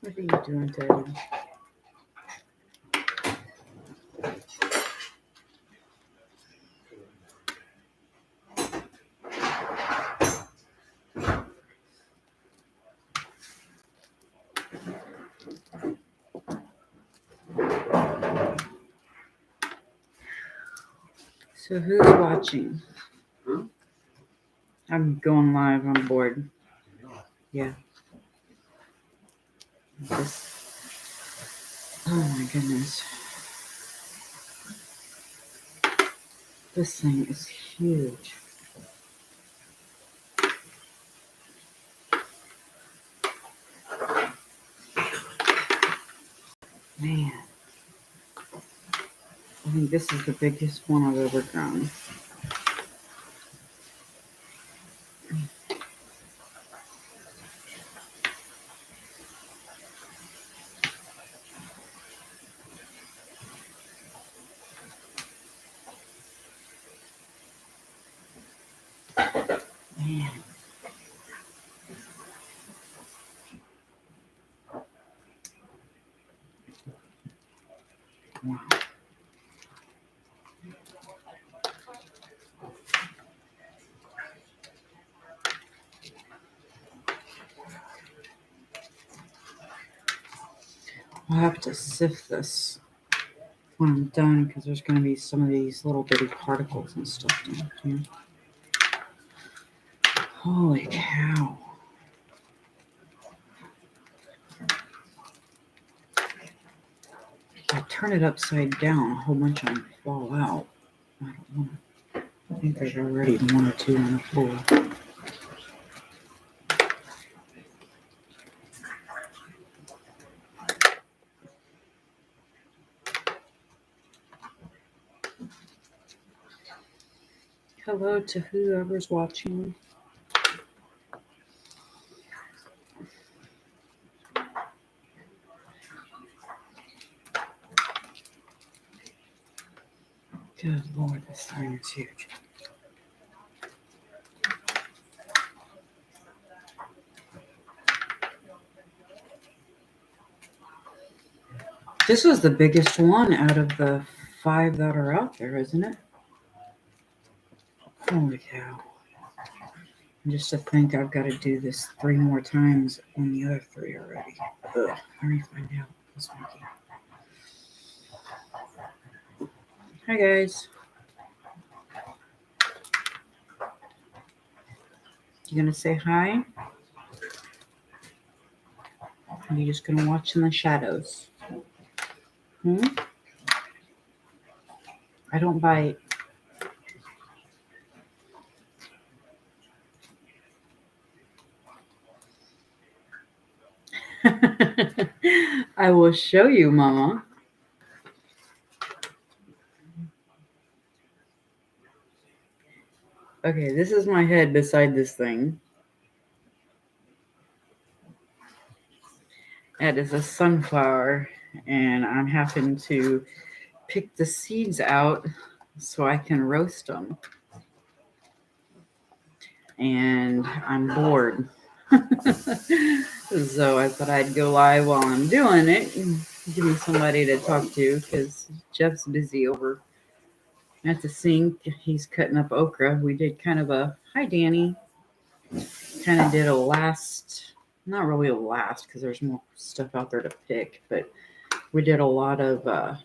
What are you doing, Teddy? So who's watching? I'm going live. I'm bored. Yeah. Oh my goodness. This thing is huge. Man. I think this is the biggest one I've ever grown. Man. Wow. I'll have to sift this when I'm done because there's going to be some of these little bitty particles and stuff down here. Holy cow. If I turn it upside down, a whole bunch of them fall out. I don't want to. I think there's already one or two on the floor. Hello to whoever's watching. Good Lord, this thing is huge. This was the biggest one out of the 5 that are out there, isn't it? Holy cow. Just to think I've got to do this 3 more times on the other 3 already. Ugh. Let me find out this monkey. Hi guys. You gonna say hi? Or are you just gonna watch in the shadows? I don't bite. I will show you, Mama. Okay, this is my head beside this thing. That is a sunflower, and I'm having to pick the seeds out so I can roast them. And I'm bored. So I thought I'd go live while I'm doing it and give me somebody to talk to because Jeff's busy over at the sink. He's cutting up okra. We did kind of a, hi Danny, kind of did a last, not really a last because there's more stuff out there to pick, but we did a lot of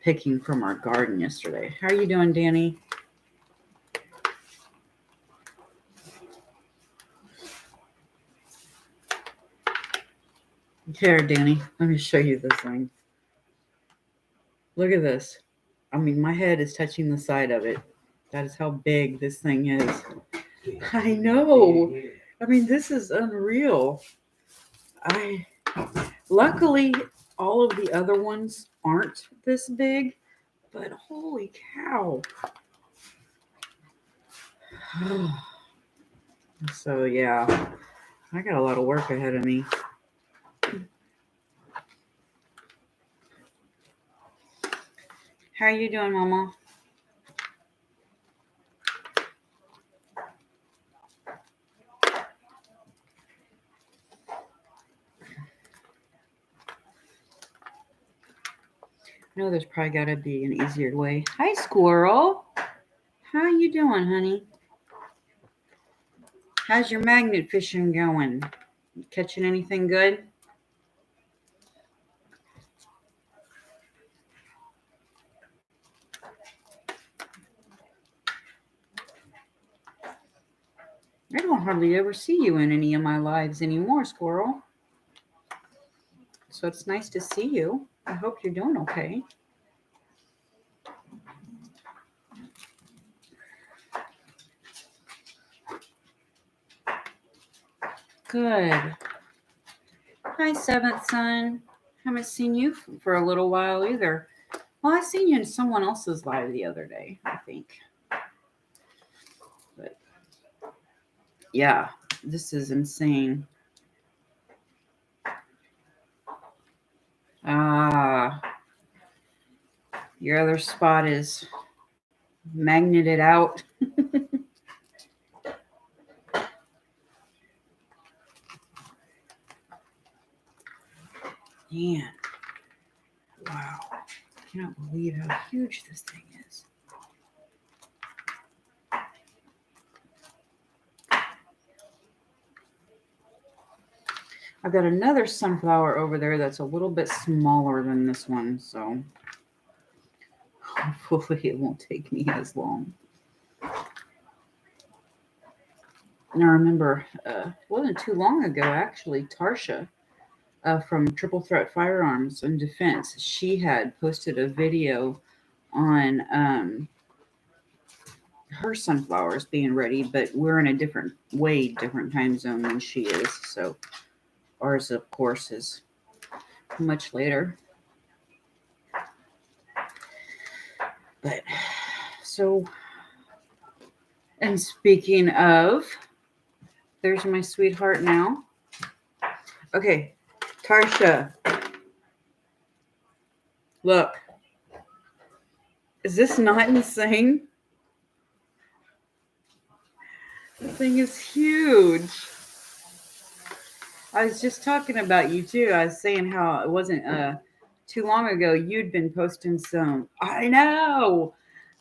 picking from our garden yesterday. How are you doing, Danny? Here, Danny, let me show you this thing. Look at this. I mean, my head is touching the side of it. That is how big this thing is. I know. I mean, this is unreal. Luckily, all of the other ones aren't this big, but holy cow. So, yeah, I got a lot of work ahead of me. How are you doing, Mama? know there's probably got to be an easier way. Hi, squirrel. How you doing, honey? How's your magnet fishing going? Catching anything good? I don't hardly ever see you in any of my lives anymore, squirrel. So it's nice to see you. I hope you're doing okay. Good. Hi, seventh son. Haven't seen you for a little while either. Well, I seen you in someone else's live the other day, I think. But yeah, this is insane. Ah, your other spot is magneted out. Man, wow. I cannot believe how huge this thing is. I've got another sunflower over there that's a little bit smaller than this one, so hopefully it won't take me as long. And I remember, wasn't too long ago, actually, Tarsha from Triple Threat Firearms and Defense, she had posted a video on her sunflowers being ready, but we're in a different time zone than she is. So ours, of course, is much later. But so, and speaking of, there's my sweetheart now. Okay, Tarsha, look. Is this not insane? This thing is huge. I was just talking about you too. I was saying how it wasn't too long ago you'd been posting I know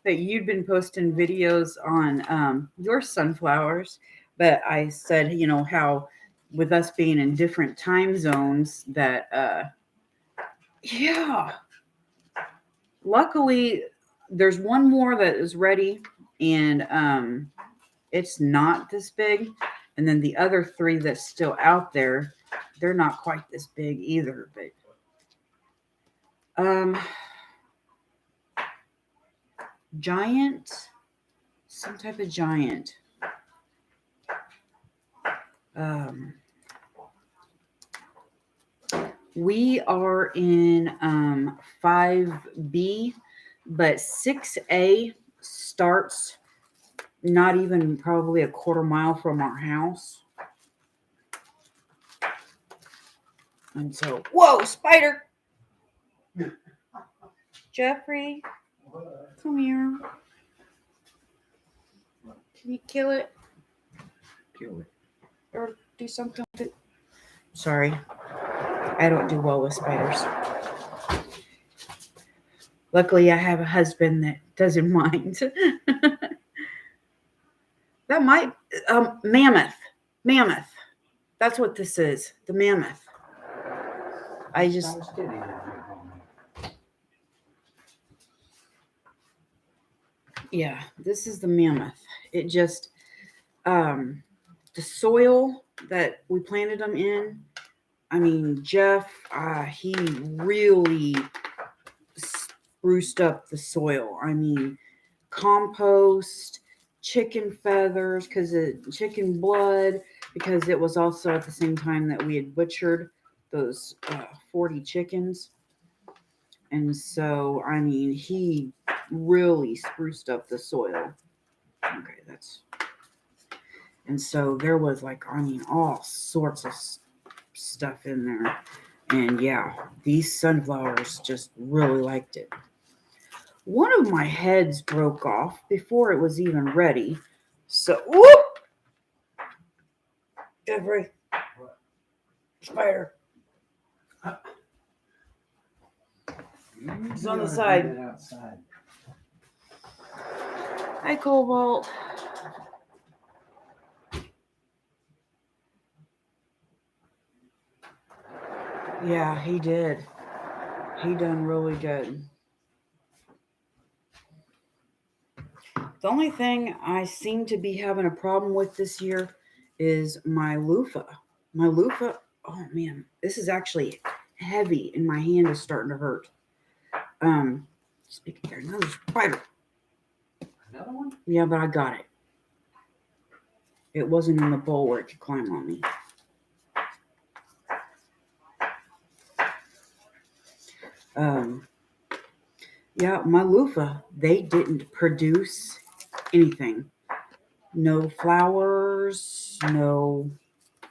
that you'd been posting videos on your sunflowers, but I said, how with us being in different time zones that yeah. Luckily there's one more that is ready, and it's not this big. And then the other 3 that's still out there, they're not quite this big either. But giant, some type of giant. We are in 5B, but 6A starts not even probably a quarter mile from our house. And so, whoa, spider! Jeffrey, come here. Can you kill it? Kill it. Or do something with it? Sorry. I don't do well with spiders. Luckily, I have a husband that doesn't mind. That might, mammoth. That's what this is, the mammoth. Yeah, this is the mammoth. It just, the soil that we planted them in, I mean, Jeff, he really spruced up the soil. I mean, compost, chicken feathers, chicken blood, because it was also at the same time that we had butchered those 40 chickens. And so, I mean, he really spruced up the soil. Okay, and so there was all sorts of stuff in there. And yeah, these sunflowers just really liked it. One of my heads broke off before it was even ready. So, whoop! Jeffrey. Spider. He's You on the ought to do side. that outside. Hi, Cobalt. Yeah, he did. He done really good. The only thing I seem to be having a problem with this year is my loofah. My loofah, oh man, this is actually heavy and my hand is starting to hurt. Speaking there, another spider. Another one? Yeah, but I got it. It wasn't in the bowl where it could climb on me. Yeah, my loofah, they didn't produce anything. No flowers, no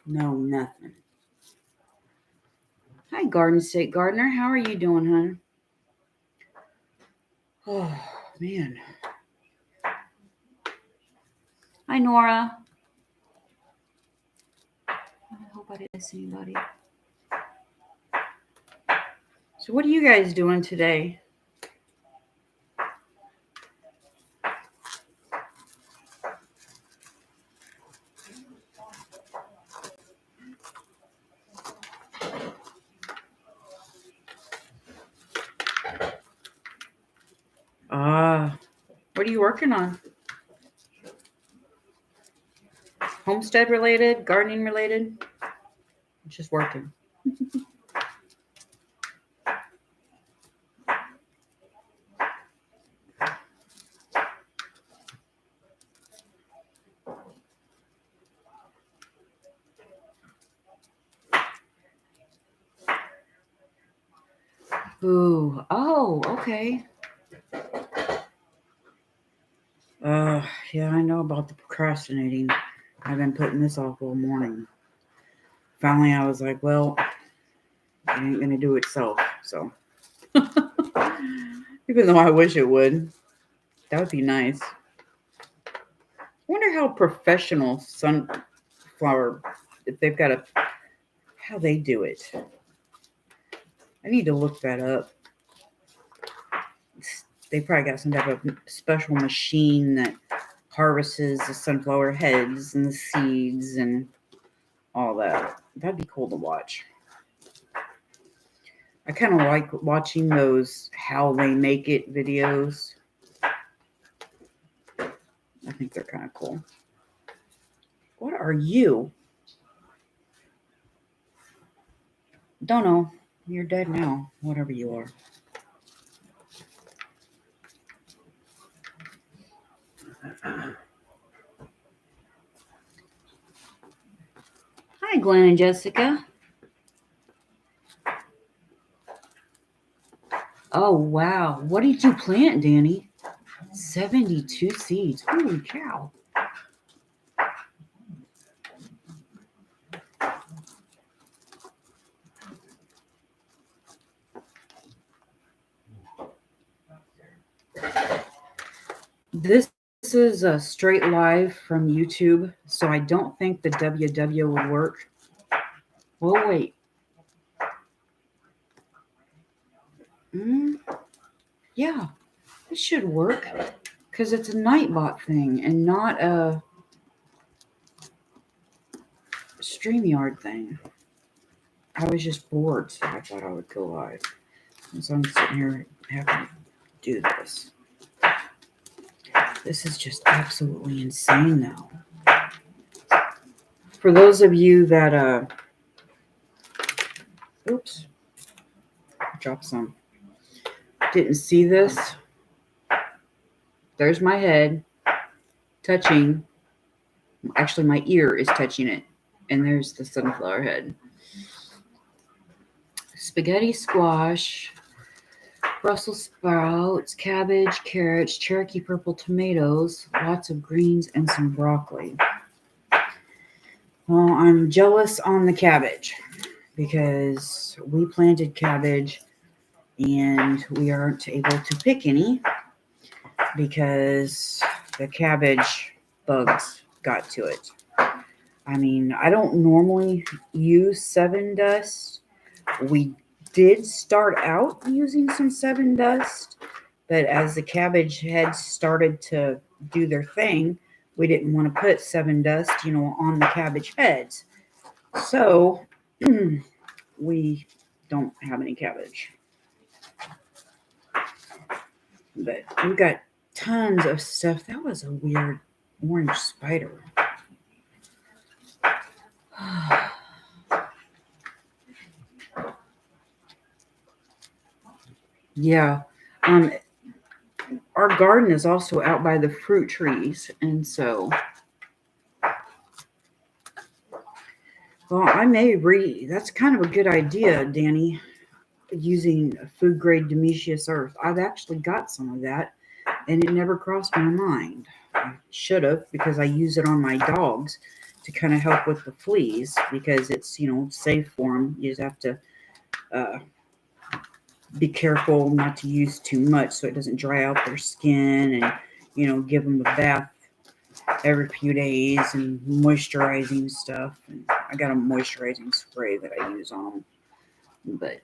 nothing. Hi, Garden State Gardener. How are you doing, hon? Oh, man. Hi, Nora. I hope I didn't miss anybody. So what are you guys doing today? What are you working on? Homestead related? Gardening related? Just working. Ooh. Oh, okay. Yeah, I know about the procrastinating. I've been putting this off all morning. Finally, I was like, well, it ain't gonna do itself. So, even though I wish it would, that would be nice. I wonder how professional sunflower, if they've got how they do it. I need to look that up. They probably got some type of special machine that harvests the sunflower heads and the seeds and all that. That'd be cool to watch. I kind of like watching those how they make it videos. I think they're kind of cool. What are you? Don't know. You're dead now. Whatever you are. Hi, Glenn and Jessica. Oh, wow. What did you plant, Danny? 72 seeds. Holy cow. This is a straight live from YouTube, so I don't think the WW would work. Well, wait. Yeah, it should work because it's a Nightbot thing and not a StreamYard thing. I was just bored, so I thought I would go live. And so I'm sitting here having to do this. This is just absolutely insane, though. For those of you that, oops, dropped some, didn't see this, there's my head touching, actually my ear is touching it, and there's the sunflower head. Spaghetti squash, Brussels sprouts, cabbage, carrots, Cherokee purple tomatoes, lots of greens, and some broccoli. Well, I'm jealous on the cabbage because we planted cabbage and we aren't able to pick any because the cabbage bugs got to it. I mean, I don't normally use Sevin Dust. We did start out using some Seven Dust, but as the cabbage heads started to do their thing, we didn't want to put Seven Dust, on the cabbage heads. So we don't have any cabbage. But we got tons of stuff. That was a weird orange spider. Yeah. Our garden is also out by the fruit trees. And so, well, that's kind of a good idea, Danny, using food grade Demetius earth. I've actually got some of that, and it never crossed my mind. I should have, because I use it on my dogs to kind of help with the fleas, because it's, safe for them. You just have to be careful not to use too much so it doesn't dry out their skin, and give them a bath every few days and moisturizing stuff. And I got a moisturizing spray that I use on them, but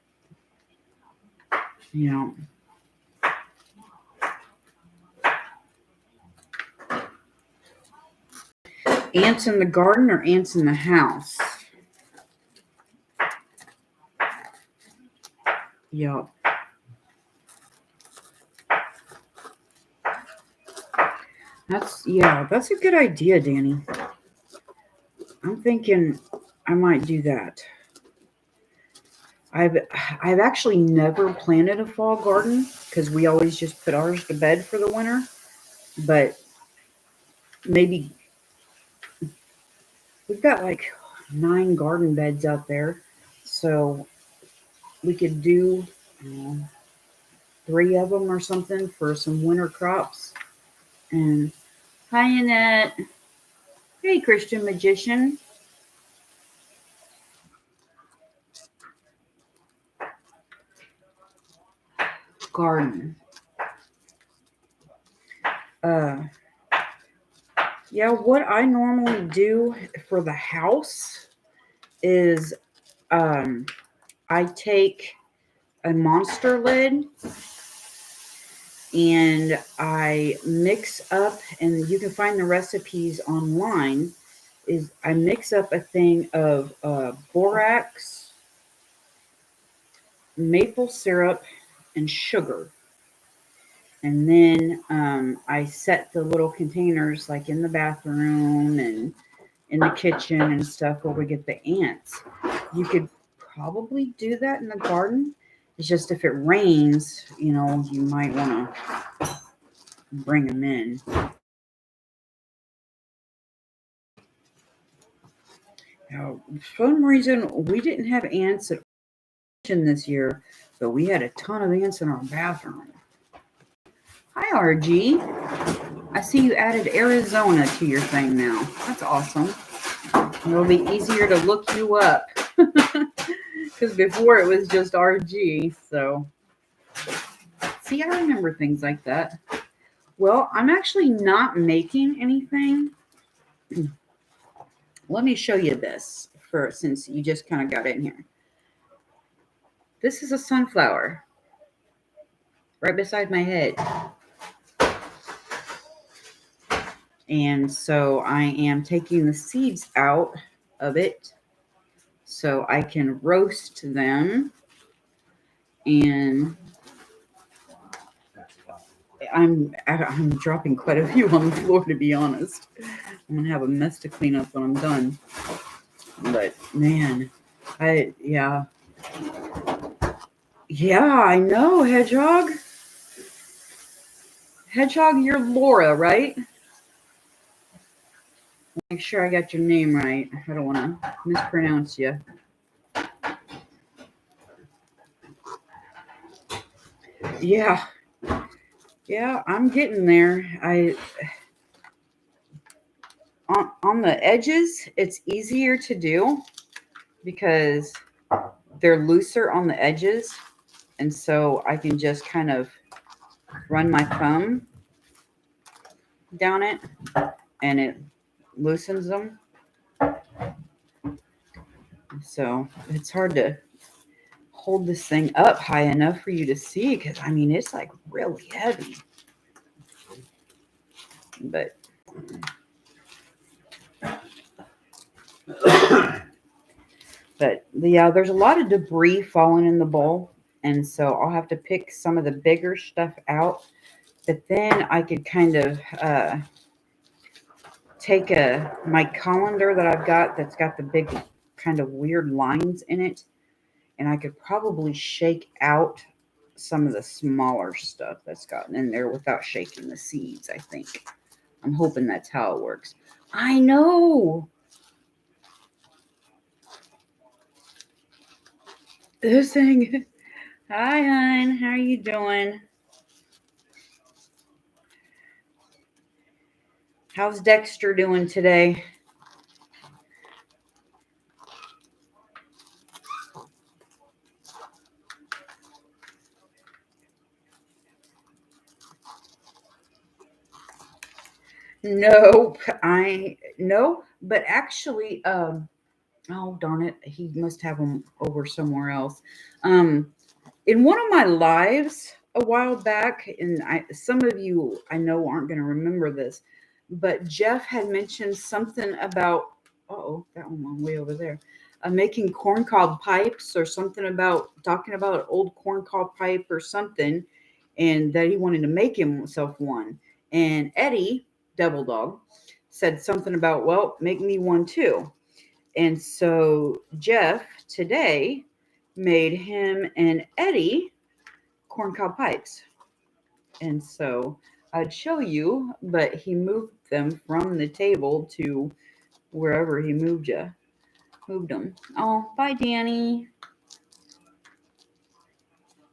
ants in the garden or ants in the house? Yup. That's a good idea, Danny. I'm thinking I might do that. I've actually never planted a fall garden because we always just put ours to bed for the winter. But maybe we've got like 9 garden beds out there, so we could do 3 of them or something for some winter crops. And hi, Annette. Hey, Christian Magician. Garden. What I normally do for the house is I take a monster lid and I mix up, and you can find the recipes online, is I mix up a thing of borax, maple syrup, and sugar. And then I set the little containers like in the bathroom and in the kitchen and stuff where we get the ants. You could probably do that in the garden. It's just if it rains, you might want to bring them in. Now, for some reason, we didn't have ants at this year, but we had a ton of ants in our bathroom. Hi, RG. I see you added Arizona to your thing now. That's awesome. It'll be easier to look you up because before it was just RG. So, see, I remember things like that. Well, I'm actually not making anything. Let me show you this since you just kind of got in here. This is a sunflower right beside my head. And so I am taking the seeds out of it so I can roast them. And I'm dropping quite a few on the floor, to be honest. I'm going to have a mess to clean up when I'm done. But, man, yeah, I know, Hedgehog. Hedgehog, you're Laura, right? Make sure I got your name right. I don't want to mispronounce you. Yeah, I'm getting there. On the edges, it's easier to do because they're looser on the edges, and so I can just kind of run my thumb down it, and it loosens them. So it's hard to hold this thing up high enough for you to see, because I mean it's like really heavy. But yeah, there's a lot of debris falling in the bowl, and so I'll have to pick some of the bigger stuff out. But then I could kind of take my colander that I've got that's got the big kind of weird lines in it, and I could probably shake out some of the smaller stuff that's gotten in there without shaking the seeds, I think. I'm hoping that's how it works. I know. This thing. Hi, hon. How are you doing? How's Dexter doing today? Nope. No, but actually, oh darn it, he must have them over somewhere else. In one of my lives a while back, and some of you I know aren't going to remember this, but Jeff had mentioned something about, that one went way over there, making corncob pipes, or something about talking about old corncob pipe or something, and that he wanted to make himself one. And Eddie, Devil Dog, said something about, well, make me one too. And so Jeff today made him and Eddie corncob pipes. And so I'd show you, but he moved them from the table to wherever he moved them. Oh, bye, Danny.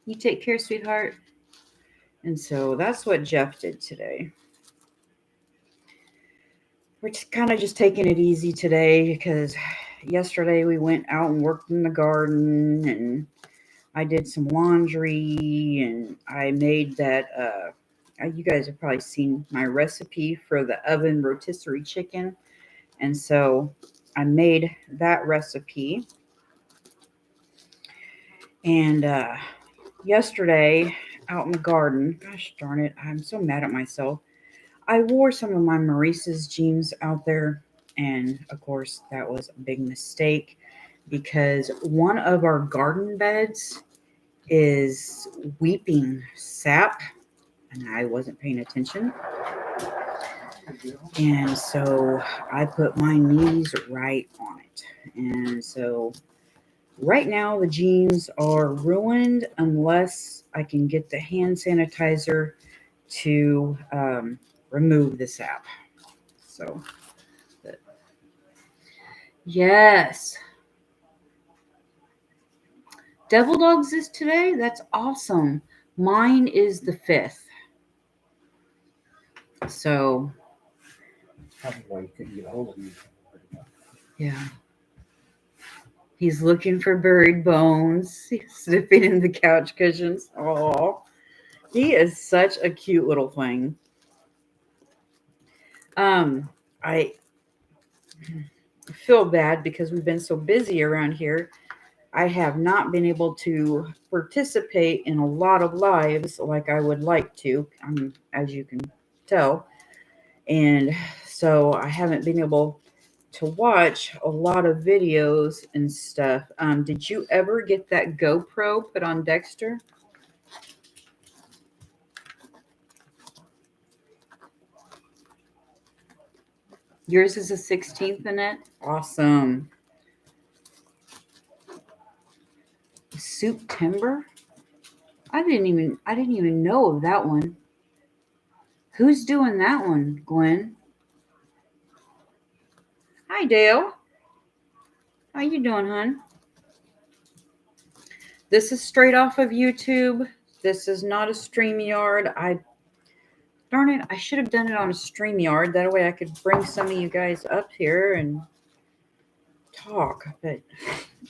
You take care, sweetheart. And so that's what Jeff did today. We're kind of just taking it easy today because yesterday we went out and worked in the garden, and I did some laundry, and I made that. You guys have probably seen my recipe for the oven rotisserie chicken. And so I made that recipe. And yesterday out in the garden, gosh darn it, I'm so mad at myself. I wore some of my Maurice's jeans out there. And of course, that was a big mistake because one of our garden beds is weeping sap, and I wasn't paying attention. And so I put my knees right on it. And so right now the jeans are ruined unless I can get the hand sanitizer to remove the sap. So, yes. Devil Dogs is today? That's awesome. Mine is the 5th. So, Probably why you couldn't get a hold of me. yeah. He's looking for buried bones. He's sniffing in the couch cushions. Oh, he is such a cute little thing. I feel bad because we've been so busy around here. I have not been able to participate in a lot of lives like I would like to, as you can tell. And so I haven't been able to watch a lot of videos and stuff. Did you ever get that GoPro put on Dexter? Yours is a 16th in it? Awesome. Soup Timber? I didn't even know of that one. Who's doing that one, Gwen? Hi, Dale. How you doing, hon? This is straight off of YouTube. This is not a StreamYard. Darn it, I should have done it on a StreamYard. That way I could bring some of you guys up here and talk. But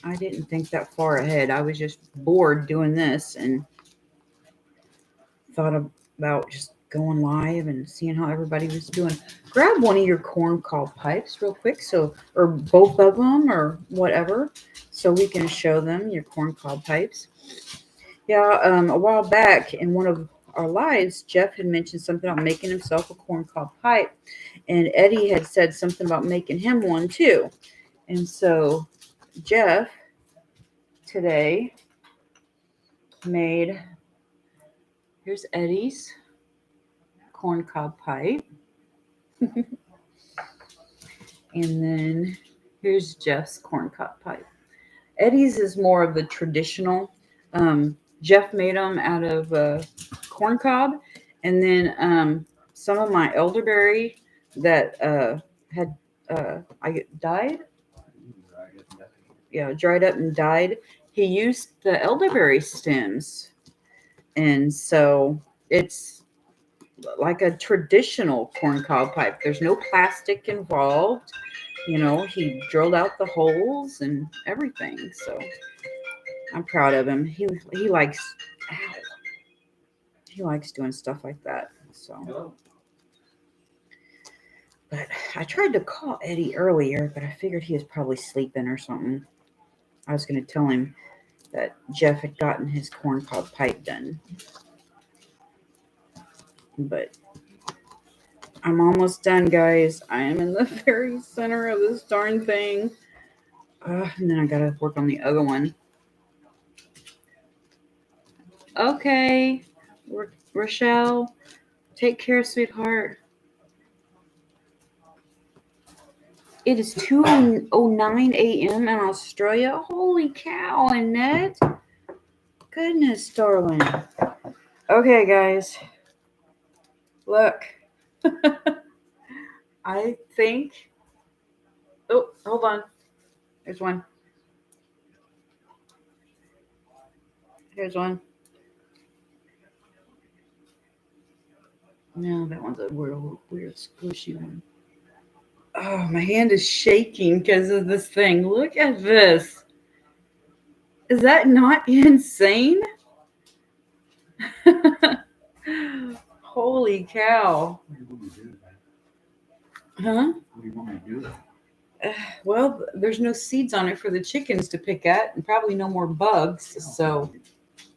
I didn't think that far ahead. I was just bored doing this and thought about just going live and seeing how everybody was doing. Grab one of your corn cob pipes real quick, so or both of them or whatever, so we can show them your corn cob pipes. Yeah, a while back in one of our lives, Jeff had mentioned something about making himself a corn cob pipe, and Eddie had said something about making him one too. And so Jeff today made, here's Eddie's corn cob pipe. And then here's Jeff's corn cob pipe. Eddie's is more of the traditional. Jeff made them out of corn cob, and then some of my elderberry that had I died. Yeah, dried up and died. He used the elderberry stems, and so it's like a traditional corn cob pipe. There's no plastic involved. You know, he drilled out the holes and everything. So I'm proud of him. He likes, ow, he likes doing stuff like that. So, but I tried to call Eddie earlier, but I figured he was probably sleeping or something. I was going to tell him that Jeff had gotten his corn cob pipe done. But I'm almost done, guys. I am in the very center of this darn thing. And then I got to work on the other one. Okay, Rochelle, take care, sweetheart. It is 2:09 a.m. in Australia. Holy cow, Annette. Goodness, darling. Okay, guys. Look. I think. Oh, hold on. There's one. Here's one. No, that one's a weird squishy one. Oh, my hand is shaking because of this thing. Look at this. Is that not insane? Holy cow. What do you want me to do? Huh? What do you want me to do? Well, there's no seeds on it for the chickens to pick at, and probably no more bugs. So,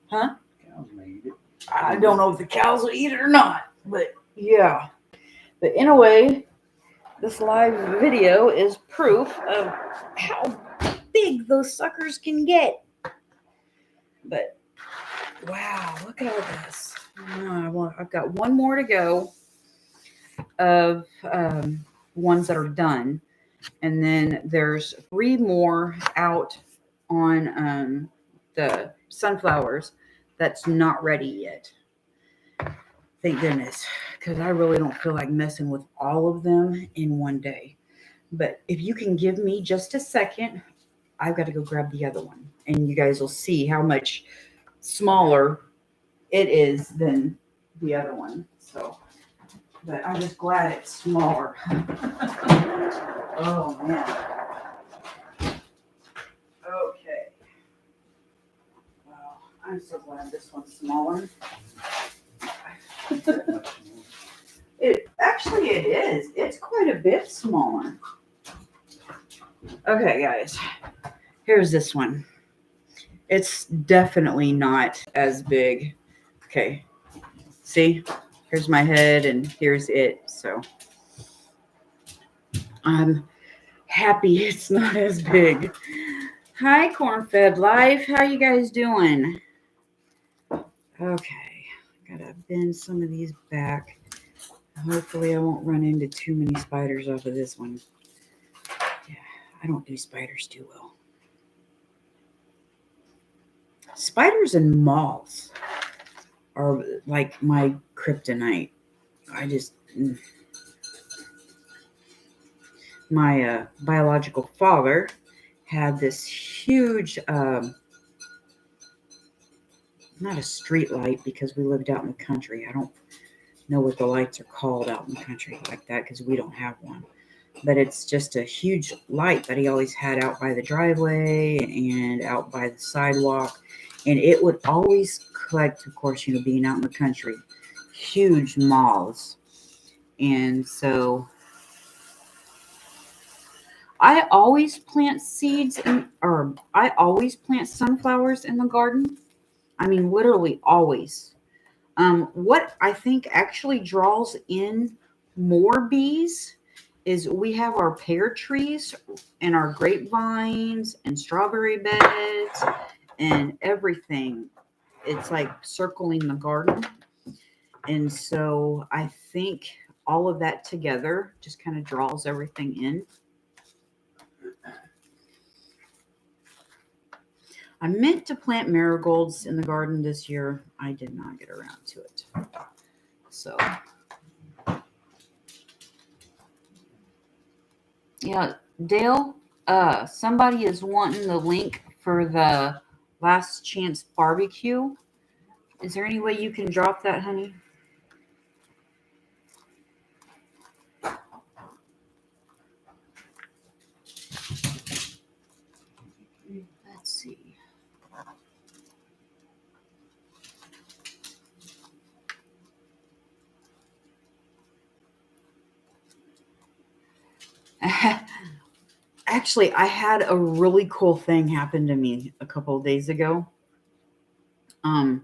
huh? Cows may eat it. I don't know if the cows will eat it or not, but yeah. But anyway, this live video is proof of how big those suckers can get. But wow, look at all this. Well, I've got one more to go of ones that are done. And then there's 3 more out on the sunflowers that's not ready yet. Thank goodness, because I really don't feel like messing with all of them in one day. But if you can give me just a second, I've got to go grab the other one. And you guys will see how much smaller it is than the other one. So, but I'm just glad it's smaller. Oh, man. Okay. Wow. I'm so glad this one's smaller. It is. It's quite a bit smaller. Okay, guys. Here's this one. It's definitely not as big. Okay. See? Here's my head and here's it. So I'm happy it's not as big. Hi, Corn-Fed Life. How you guys doing? Okay. Gotta bend some of these back. Hopefully I won't run into too many spiders off of this one. Yeah, I don't do spiders too well. Spiders and moths are like my kryptonite. My biological father had this huge, not a street light because we lived out in the country. I don't know what the lights are called out in the country like that because we don't have one. But it's just a huge light that he always had out by the driveway and out by the sidewalk. And it would always collect, of course, being out in the country, huge moths. And so I always plant I always plant sunflowers in the garden. I mean, literally always. What I think actually draws in more bees is we have our pear trees and our grapevines and strawberry beds and everything. It's like circling the garden. And so I think all of that together just kind of draws everything in. I meant to plant marigolds in the garden this year. I did not get around to it. So, yeah, Dale, somebody is wanting the link for the Last Chance barbecue. Is there any way you can drop that, honey? Let's see. Actually, I had a really cool thing happen to me a couple of days ago. I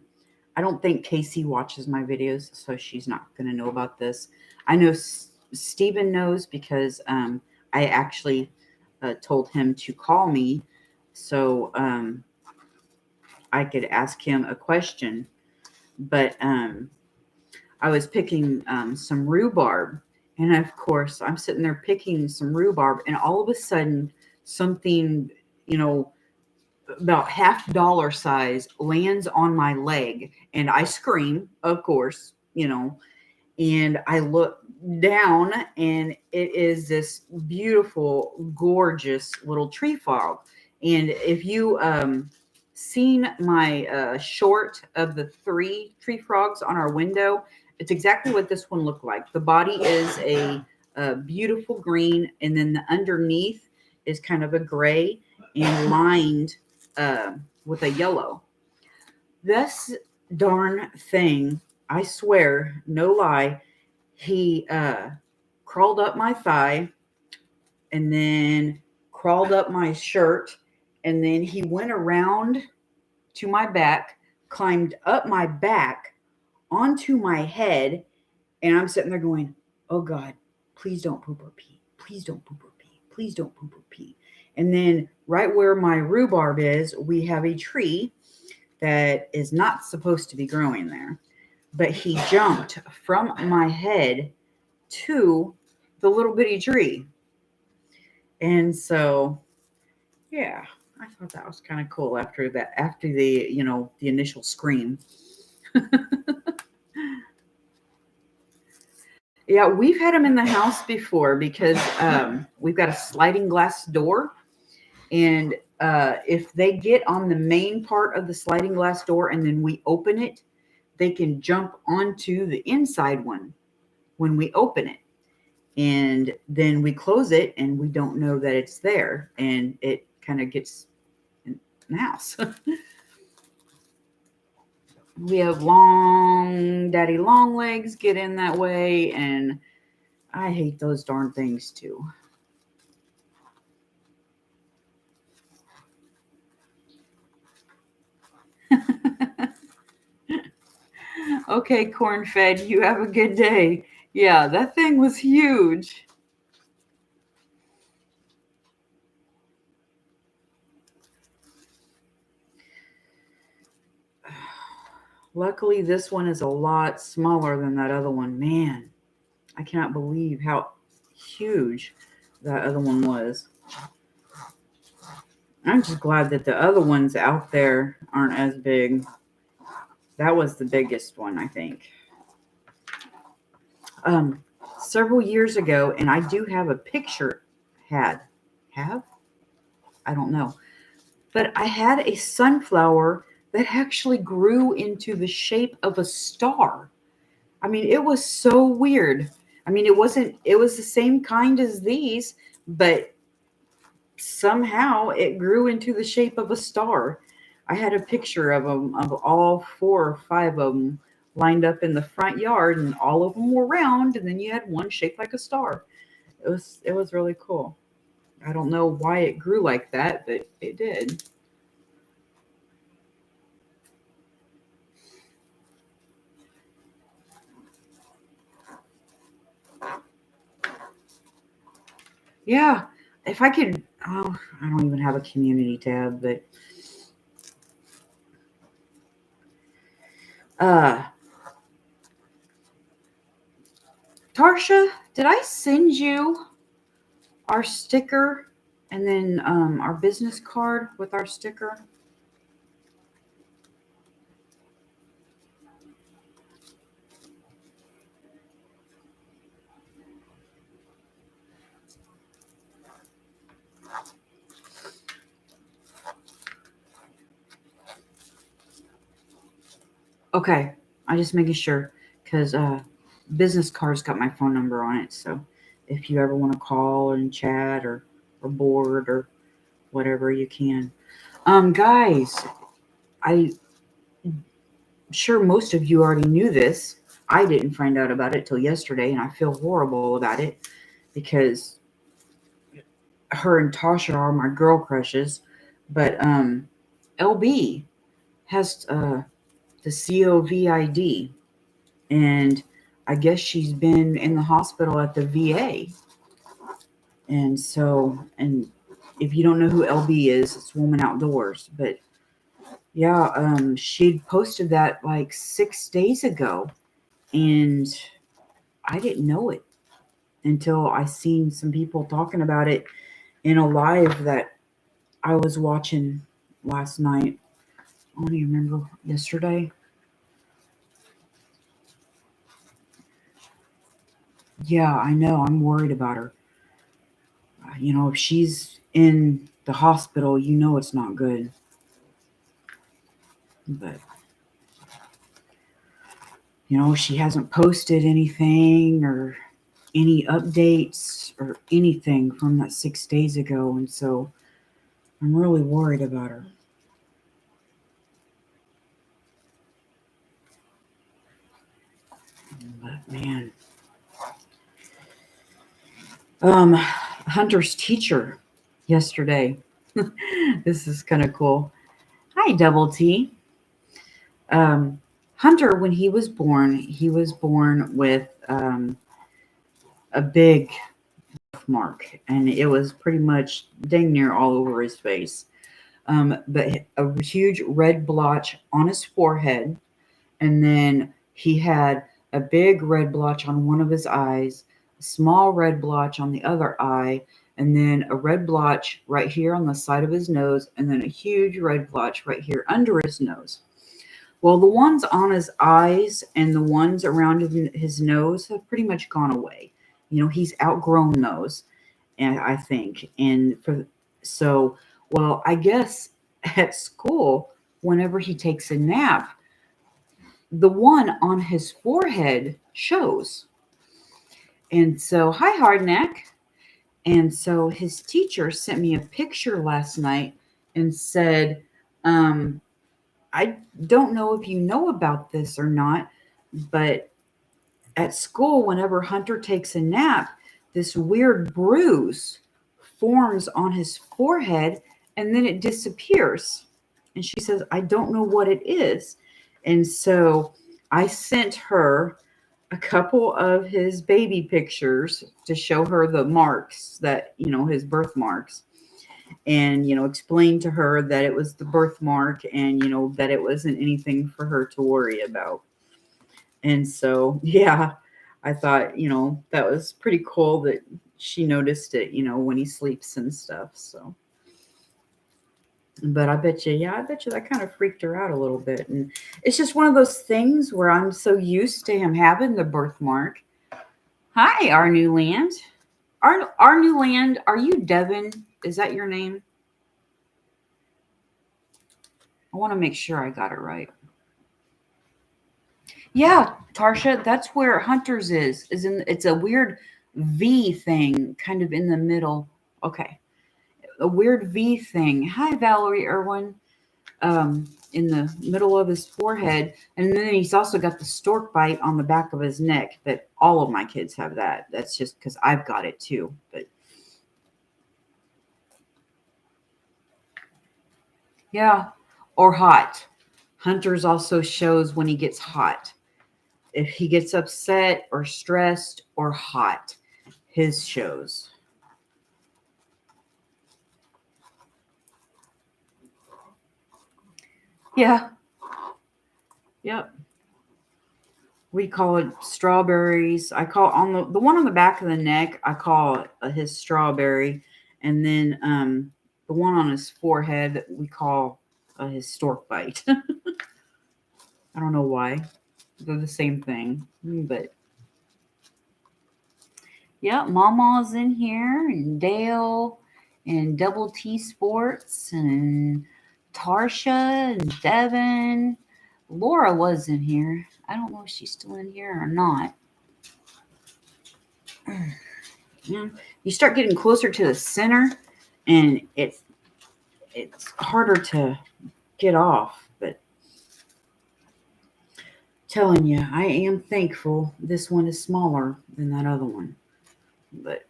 don't think Casey watches my videos, so she's not going to know about this. I know Stephen knows because I actually told him to call me so I could ask him a question. But I was picking some rhubarb. And of course, I'm sitting there picking some rhubarb, and all of a sudden, something, about half dollar size lands on my leg, and I scream, of course, and I look down, and it is this beautiful, gorgeous little tree frog. And if you seen my short of the 3 tree frogs on our window, it's exactly what this one looked like. The body is a beautiful green, and then the underneath is kind of a gray and lined with a yellow. This darn thing, I swear, no lie, he crawled up my thigh and then crawled up my shirt, and then he went around to my back, climbed up my back onto my head, and I'm sitting there going, oh God, please don't poop or pee. Please don't poop or pee. Please don't poop or pee. And then right where my rhubarb is, we have a tree that is not supposed to be growing there. But he jumped from my head to the little bitty tree. And so, yeah, I thought that was kind of cool after the initial scream. Yeah, we've had them in the house before because we've got a sliding glass door. And if they get on the main part of the sliding glass door and then we open it, they can jump onto the inside one when we open it. And then we close it and we don't know that it's there. And it kind of gets in the house. We have daddy long legs get in that way. And I hate those darn things too. Okay, corn fed, you have a good day. Yeah, that thing was huge. Luckily, this one is a lot smaller than that other one. Man, I cannot believe how huge that other one was. I'm just glad that the other ones out there aren't as big. That was the biggest one, I think. Several years ago, and I do have a picture, have? I don't know. But I had a sunflower that actually grew into the shape of a star. I mean, it was so weird. I mean, it was the same kind as these, but somehow it grew into the shape of a star. I had a picture of them, of all 4 or 5 of them lined up in the front yard, and all of them were round, and then you had one shaped like a star. It was really cool. I don't know why it grew like that, but it did. Yeah, if I could, oh, I don't even have a community tab, but uh, Tarsha, did I send you our sticker and then our business card with our sticker? Okay, I just making sure because business card's got my phone number on it. So if you ever want to call and chat or board or whatever, you can. Guys, I'm sure most of you already knew this. I didn't find out about it till yesterday, and I feel horrible about it because her and Tasha are my girl crushes. But LB has the COVID, and I guess she's been in the hospital at the VA. And so, and if you don't know who LB is, it's Woman Outdoors. But yeah, she'd posted that like 6 days ago, and I didn't know it until I seen some people talking about it in a live that I was watching last night. I don't even remember yesterday. Yeah, I know. I'm worried about her. If she's in the hospital, it's not good. But, she hasn't posted anything or any updates or anything from that 6 days ago. And so I'm really worried about her. But man, Hunter's teacher yesterday. This is kind of cool. Hi, Double T. Hunter, when he was born with a big birthmark, and it was pretty much dang near all over his face. But a huge red blotch on his forehead, and then he had a big red blotch on one of his eyes, a small red blotch on the other eye, and then a red blotch right here on the side of his nose, and then a huge red blotch right here under his nose. Well, the ones on his eyes and the ones around his nose have pretty much gone away. He's outgrown those, and I think. Well, I guess at school, whenever he takes a nap, the one on his forehead shows. And so, hi, Hardneck. And so his teacher sent me a picture last night and said, I don't know if you know about this or not, but at school, whenever Hunter takes a nap, this weird bruise forms on his forehead and then it disappears. And she says, I don't know what it is. And so I sent her a couple of his baby pictures to show her the marks that, his birthmarks, and, explain to her that it was the birthmark and, that it wasn't anything for her to worry about. And so, yeah, I thought, that was pretty cool that she noticed it, when he sleeps and stuff. So, but I bet you that kind of freaked her out a little bit. And it's just one of those things where I'm so used to him having the birthmark. Hi, our new land. Our new land. Are you Devin? Is that your name? I want to make sure I got it right. Yeah, Tarsha, that's where Hunter's is. It's a weird V thing, kind of in the middle. Okay, a weird V thing. Hi, Valerie Irwin. in the middle of his forehead. And then he's also got the stork bite on the back of his neck. But all of my kids have that. That's just because I've got it too. But yeah, or hot. Hunter's also shows when he gets hot. If he gets upset or stressed or hot, his shows. Yeah. Yep. We call it strawberries. I call on the one on the back of the neck, I call his strawberry. And then the one on his forehead, we call his stork bite. I don't know why. They're the same thing. But yeah, Mama's in here, and Dale, and Double T Sports, and Tarsha, and Devin. Laura was in here. I don't know if she's still in here or not. Yeah. You start getting closer to the center, and it's harder to get off. But telling you, I am thankful this one is smaller than that other one. But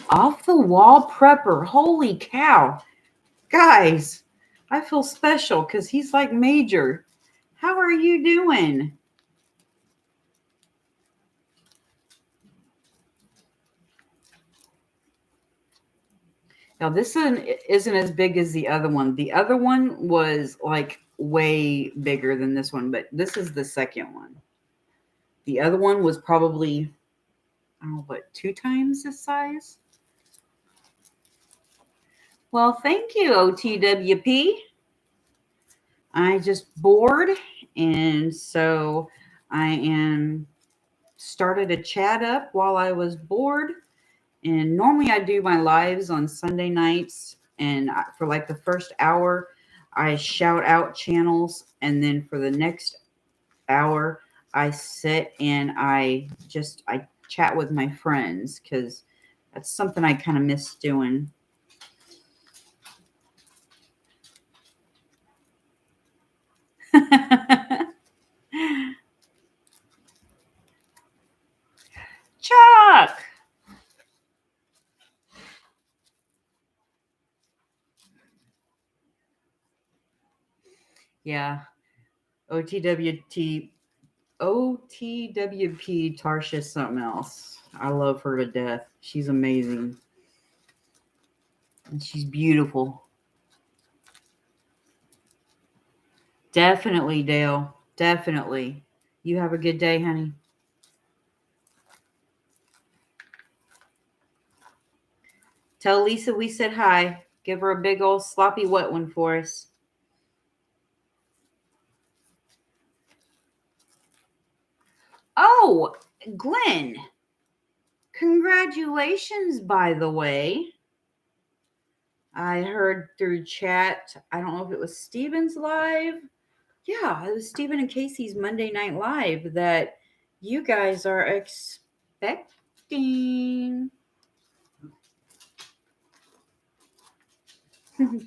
off the wall prepper. Holy cow. Guys, I feel special because he's like major. How are you doing? Now, this one isn't as big as the other one. The other one was like way bigger than this one, but this is the second one. The other one was probably, I don't know, what, 2 times this size? Well, thank you, OTWP. I just bored, and so I am started a chat up while I was bored. And normally I do my lives on Sunday nights, and for like the first hour, I shout out channels, and then for the next hour, I sit and I chat with my friends because that's something I kind of miss doing. Chuck! Yeah. OTWP Tarsha something else. I love her to death. She's amazing. And she's beautiful. Definitely, Dale. Definitely. You have a good day, honey. Tell Lisa we said hi. Give her a big old sloppy wet one for us. Oh, Glenn. Congratulations, by the way. I heard through chat. I don't know if it was Steven's live. Yeah, it was Steven and Casey's Monday Night Live that you guys are expecting.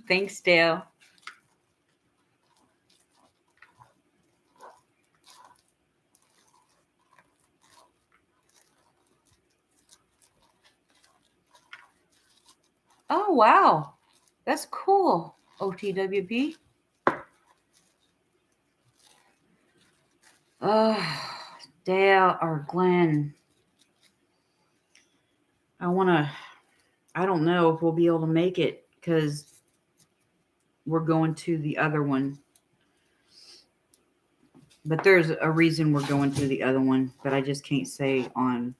Thanks, Dale. Oh, wow. That's cool, OTWP. Dale or Glenn. I don't know if we'll be able to make it because we're going to the other one. But there's a reason we're going to the other one, but I just can't say on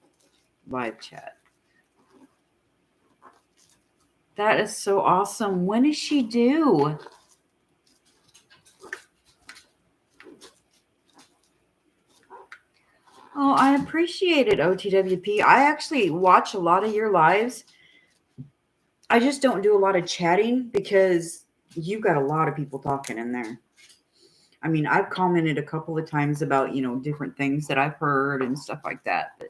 live chat. That is so awesome. When is she due? Oh, I appreciate it, OTWP. I actually watch a lot of your lives. I just don't do a lot of chatting because you've got a lot of people talking in there. I mean, I've commented a couple of times about, different things that I've heard and stuff like that. But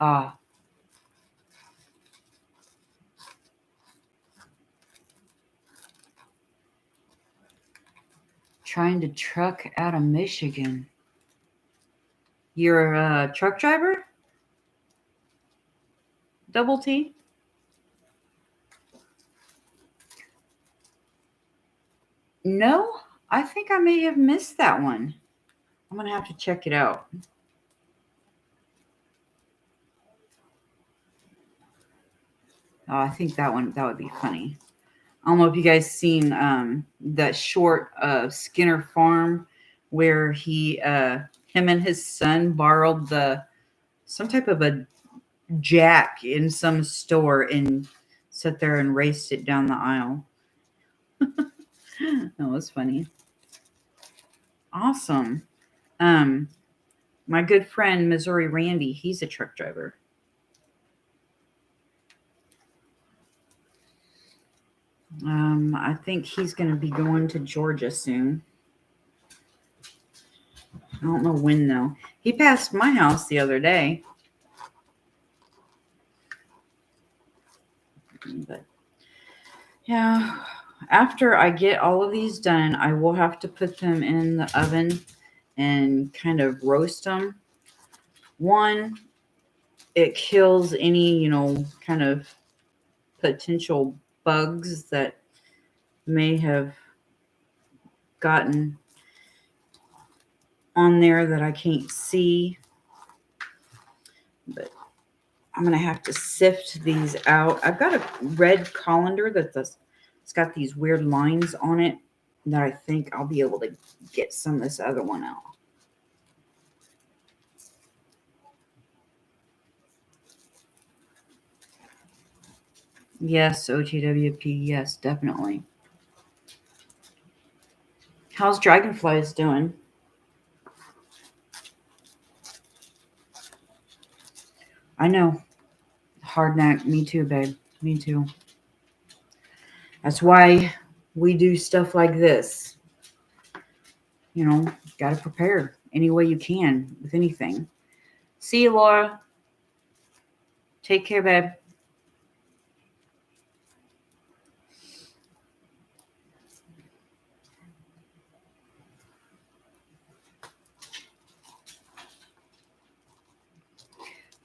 Ah. Trying to truck out of Michigan. You're a truck driver? Double T? No, I think I may have missed that one. I'm going to have to check it out. Oh, I think that would be funny. I don't know if you guys seen that short Skinner Farm where him and his son borrowed some type of a jack in some store and sat there and raced it down the aisle. That was funny. Awesome. My good friend Missouri Randy, he's a truck driver. I think he's going to be going to Georgia soon. I don't know when, though. He passed my house the other day. But, yeah, after I get all of these done, I will have to put them in the oven and kind of roast them. One, it kills any, kind of potential bugs that may have gotten on there that I can't see. But I'm going to have to sift these out. I've got a red colander it's got these weird lines on it that I think I'll be able to get some of this other one out. Yes, OTWP. Yes, definitely. How's Dragonflies doing? I know. Hard neck. Me too, babe. Me too. That's why we do stuff like this. Got to prepare any way you can with anything. See you, Laura. Take care, babe.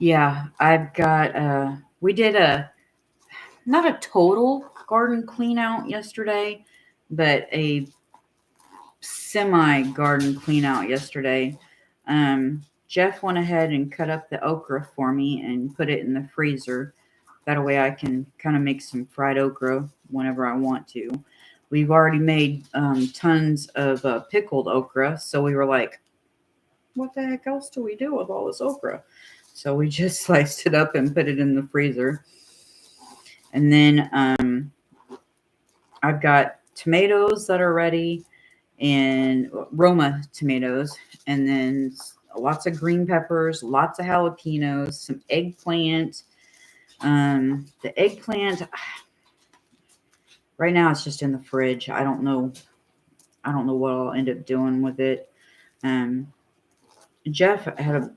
Yeah, I've got, we did not a total garden clean out yesterday, but a semi-garden clean out yesterday. Jeff went ahead and cut up the okra for me and put it in the freezer. That way I can kind of make some fried okra whenever I want to. We've already made tons of pickled okra, so we were like, what the heck else do we do with all this okra? So we just sliced it up and put it in the freezer. And then I've got tomatoes that are ready and Roma tomatoes. And then lots of green peppers, lots of jalapenos, some eggplant. The eggplant, right now it's just in the fridge. I don't know what I'll end up doing with it. Jeff had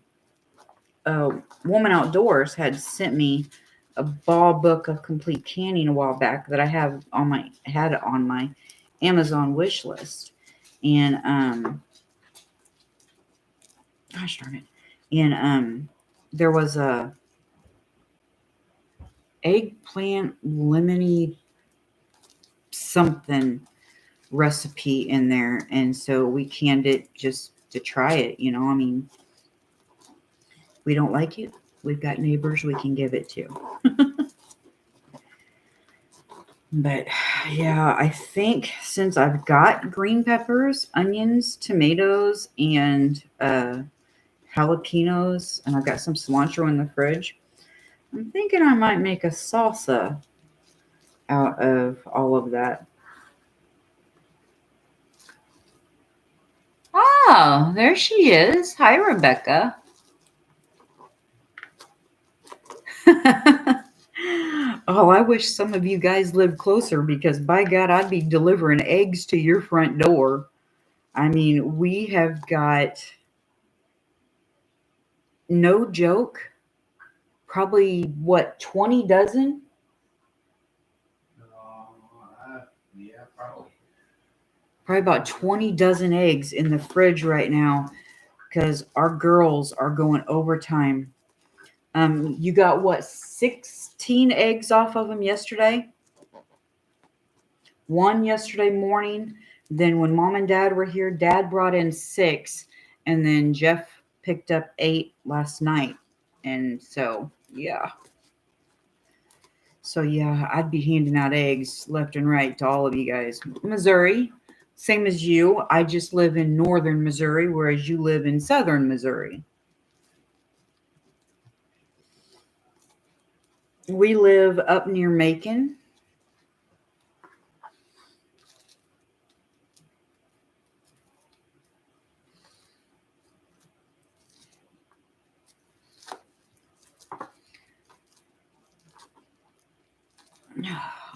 a Woman Outdoors had sent me a ball book of complete canning a while back that I had on my Amazon wish list. And gosh darn it. And there was a eggplant lemony something recipe in there, and so we canned it just to try it. I mean, we don't like it, we've got neighbors we can give it to. But yeah, I think since I've got green peppers, onions, tomatoes, and jalapenos, and I've got some cilantro in the fridge, I'm thinking I might make a salsa out of all of that. Oh, there she is. Hi, Rebecca. Oh, I wish some of you guys lived closer because by God, I'd be delivering eggs to your front door. I mean, we have got, no joke, probably what, 20 dozen? Yeah, probably. Probably about 20 dozen eggs in the fridge right now because our girls are going overtime. You got what, 16 eggs off of them yesterday? One yesterday morning. Then when mom and dad were here, dad brought in 6, and then Jeff picked up 8 last night. And so, yeah. So, yeah, I'd be handing out eggs left and right to all of you guys. Missouri, same as you. I just live in northern Missouri, whereas you live in southern Missouri. We live up near Macon.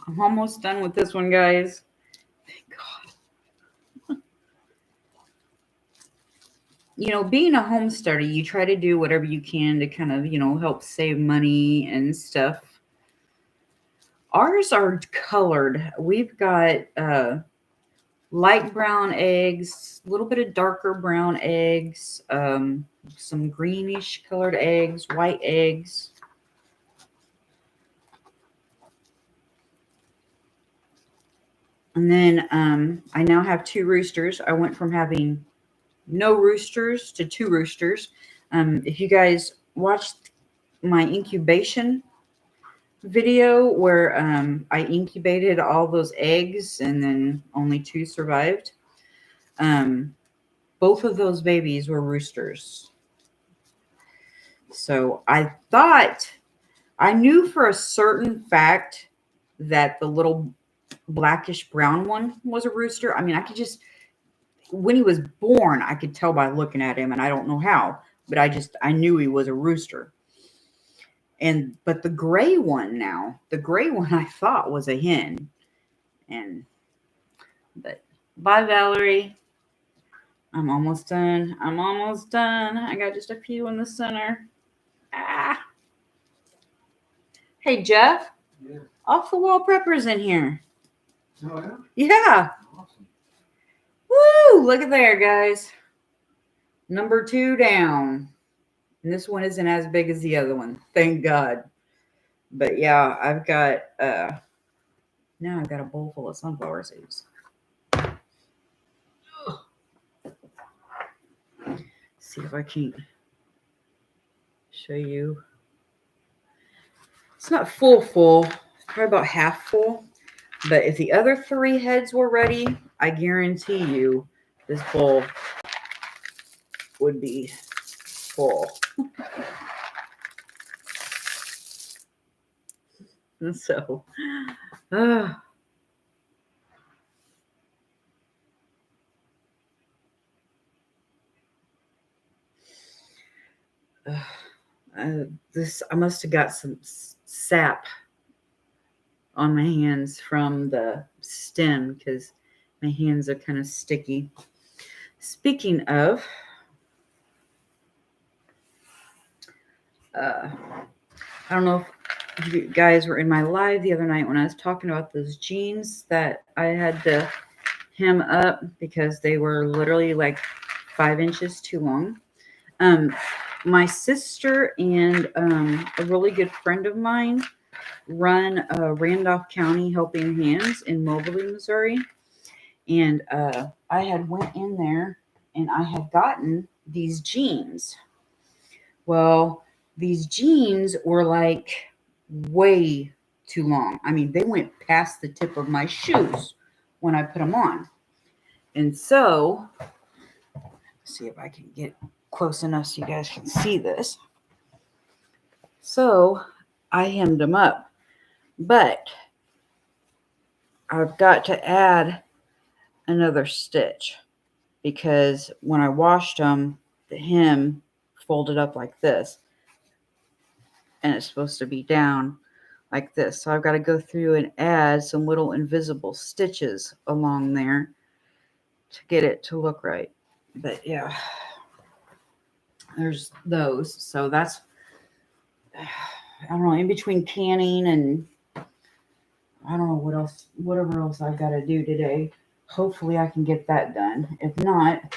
I'm almost done with this one, guys. Thank God. You know, being a homesteader, you try to do whatever you can to kind of, help save money and stuff. Ours are colored. We've got light brown eggs, a little bit of darker brown eggs, some greenish colored eggs, white eggs. And then I now have 2 roosters. I went from having no roosters to 2 roosters. If you guys watched my incubation video where I incubated all those eggs and then only 2 survived, both of those babies were roosters. So I knew for a certain fact that the little blackish brown one was a rooster. I mean, when he was born, I could tell by looking at him, and I don't know how, but I knew he was a rooster. But the gray one I thought was a hen. But bye, Valerie. I'm almost done. I got just a few in the center. Hey, Jeff. Yeah. Off the wall preppers in here. Oh, Yeah. yeah? Awesome. Woo! Look at there, guys. Number 2 down. And this one isn't as big as the other one. Thank God. But yeah, I've got now I've got a bowl full of sunflower seeds. See if I can show you. It's not full, probably about half full. But if the other 3 heads were ready, I guarantee you this bowl would be full. And so, I must have got some sap on my hands from the stem because my hands are kind of sticky. Speaking of, I don't know if you guys were in my live the other night when I was talking about those jeans that I had to hem up because they were literally like 5 inches too long. My sister and a really good friend of mine run Randolph County Helping Hands in Moberly, Missouri. And I had went in there and I had gotten these jeans. Well, these jeans were like way too long. I mean, they went past the tip of my shoes when I put them on. And so, let's see if I can get close enough so you guys can see this. So, I hemmed them up. But I've got to add another stitch because when I washed them, the hem folded up like this. And it's supposed to be down like this. So I've got to go through and add some little invisible stitches along there to get it to look right. But yeah, there's those. So that's I don't know, in between canning and I don't know what else, whatever else I got to do today. Hopefully I can get that done. If not,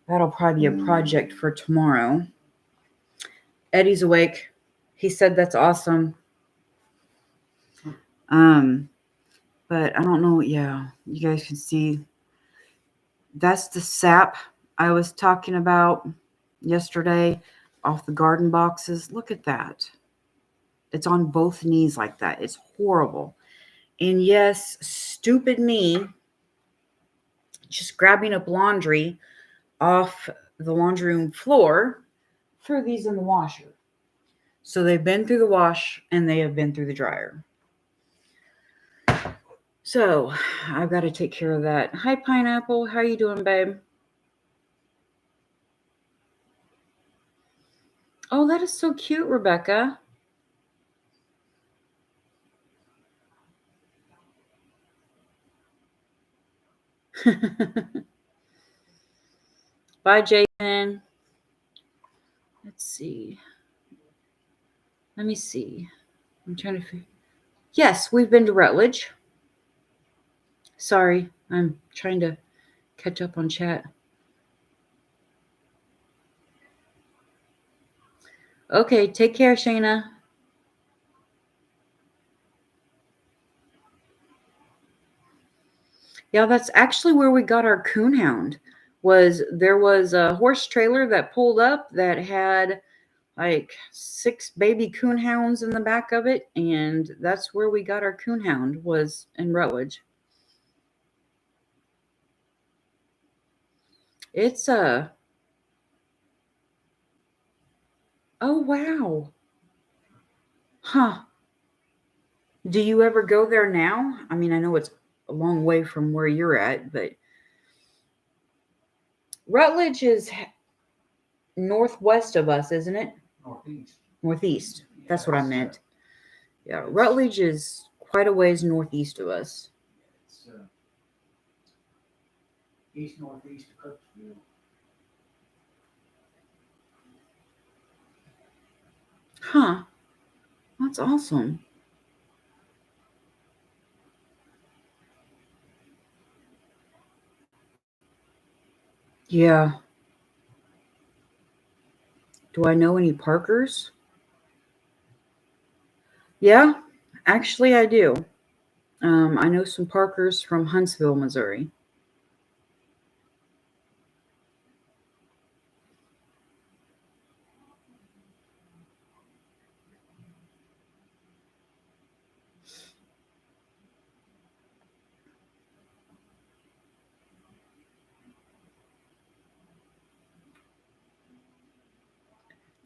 that'll probably be a project for tomorrow. Eddie's awake. He said that's awesome. But I don't know. Yeah, you guys can see. That's the sap I was talking about yesterday off the garden boxes. Look at that. It's on both knees like that. It's horrible. And yes, stupid me just grabbing up laundry off the laundry room floor, threw these in the washer. So they've been through the wash and they have been through the dryer. So I've got to take care of that. Hi, Pineapple. How you doing, babe? Oh, that is so cute, Rebecca. Bye, Jason. Let's see. Let me see. I'm trying to figure. Yes, we've been to Rutledge. Sorry, I'm trying to catch up on chat. Okay, take care, Shayna. Yeah, that's actually where we got our coonhound. There was a horse trailer that pulled up that had like 6 baby coonhounds in the back of it, and that's where we got our coonhound, was in Rutledge. It's a oh wow. Huh. Do you ever go there now? I mean, I know it's a long way from where you're at, but Rutledge is northwest of us, isn't it? Northeast. Northeast. That's what I meant. Yeah, it's- Rutledge is quite a ways northeast of us. It's east northeast of Cooksville. Huh. That's awesome. Yeah. Do I know any Parkers? Yeah, actually, I do. I know some Parkers from Huntsville, Missouri.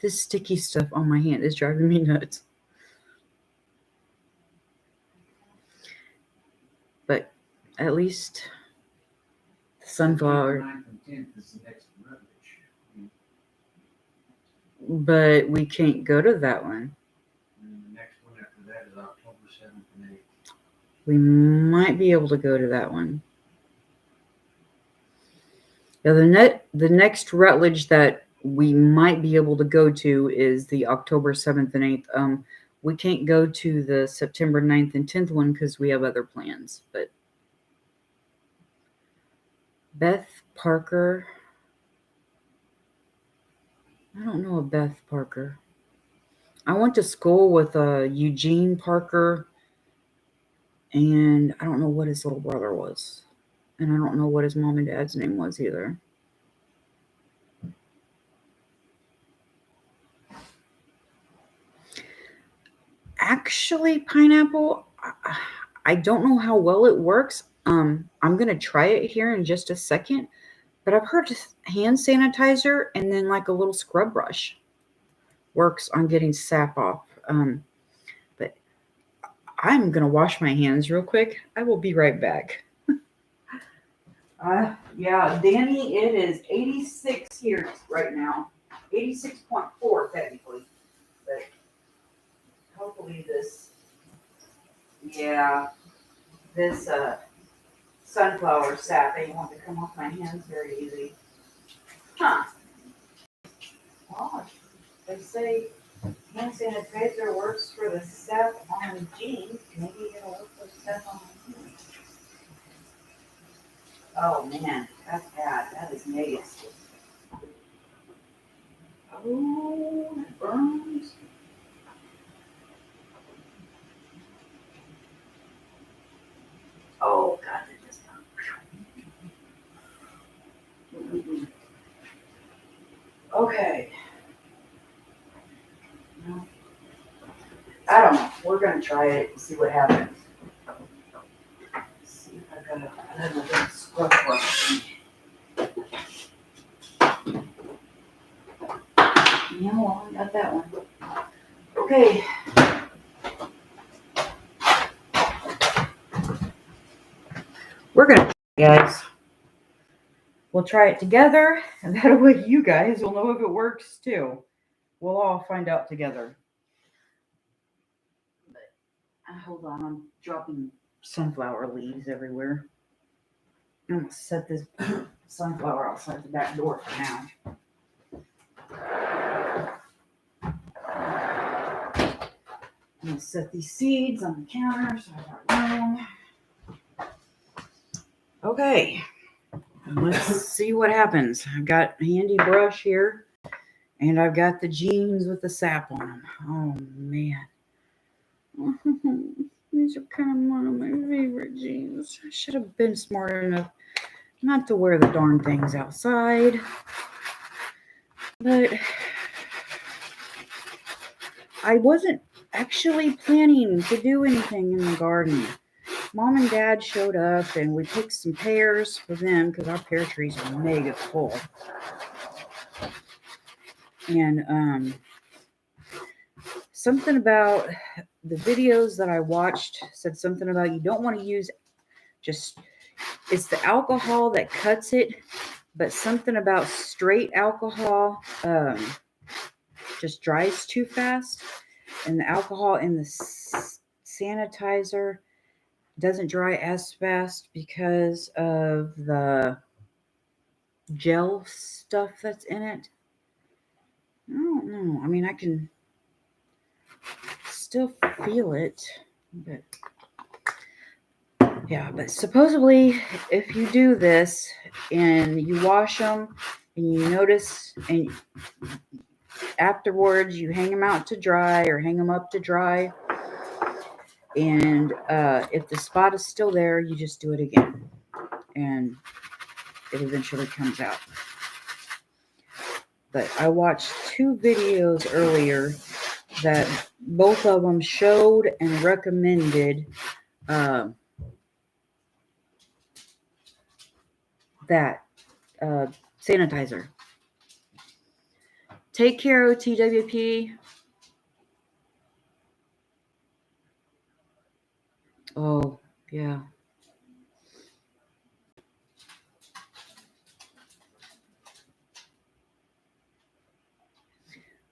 This sticky stuff on my hand is driving me nuts. But at least the sunflower. 9th and 10th is the next Rutledge. But we can't go to that one. And the next one after that is October 7th and 8th. We might be able to go to that one. Yeah, the next Rutledge that we might be able to go to is the October 7th and 8th. We can't go to the September 9th and 10th one because we have other plans. But Beth Parker. I don't know a Beth Parker. I went to school with Eugene Parker, and I don't know what his little brother was. And I don't know what his mom and dad's name was either. Actually, Pineapple, I don't know how well it works. I'm going to try it here in just a second. But I've heard hand sanitizer and then like a little scrub brush works on getting sap off. But I'm going to wash my hands real quick. I will be right back. Yeah, Danny, it is 86 here right now. 86.4 technically. But hopefully this sunflower sap ain't want to come off my hands very easy. Huh. Well, they say hand hand sanitizer works for the stuff on jeans. Maybe it'll work for the stuff on my jeans. Oh man, that's bad. That is negative. Oh, it burns. Oh God, that just burns. Okay. No. I don't know. We're gonna try it and see what happens. Let's see if I got another little scrub brush. Yeah, well, I got that one. Okay. We're gonna, guys. We'll try it together, and that way you guys will know if it works too. We'll all find out together. But hold on, I'm dropping sunflower leaves everywhere. I'm gonna set this sunflower outside the back door for now. I'm gonna set these seeds on the counter so I got room. Okay, let's see what happens. I've got a handy brush here, and I've got the jeans with the sap on them. Oh man. These are kind of one of my favorite jeans. I should have been smart enough not to wear the darn things outside. But I wasn't actually planning to do anything in the garden. Mom and Dad showed up and we picked some pears for them because our pear trees are mega full. And something about the videos that I watched said something about you don't want to use just, it's the alcohol that cuts it, but something about straight alcohol just dries too fast, and the alcohol in the sanitizer doesn't dry as fast because of the gel stuff that's in it. I don't know. I mean, I can still feel it, but yeah, but supposedly if you do this and you wash them and you notice and afterwards you hang them out to dry or hang them up to dry, and if the spot is still there, you just do it again and it eventually comes out. But I watched 2 videos earlier that both of them showed and recommended that sanitizer. Take Care OTWP. Oh, yeah.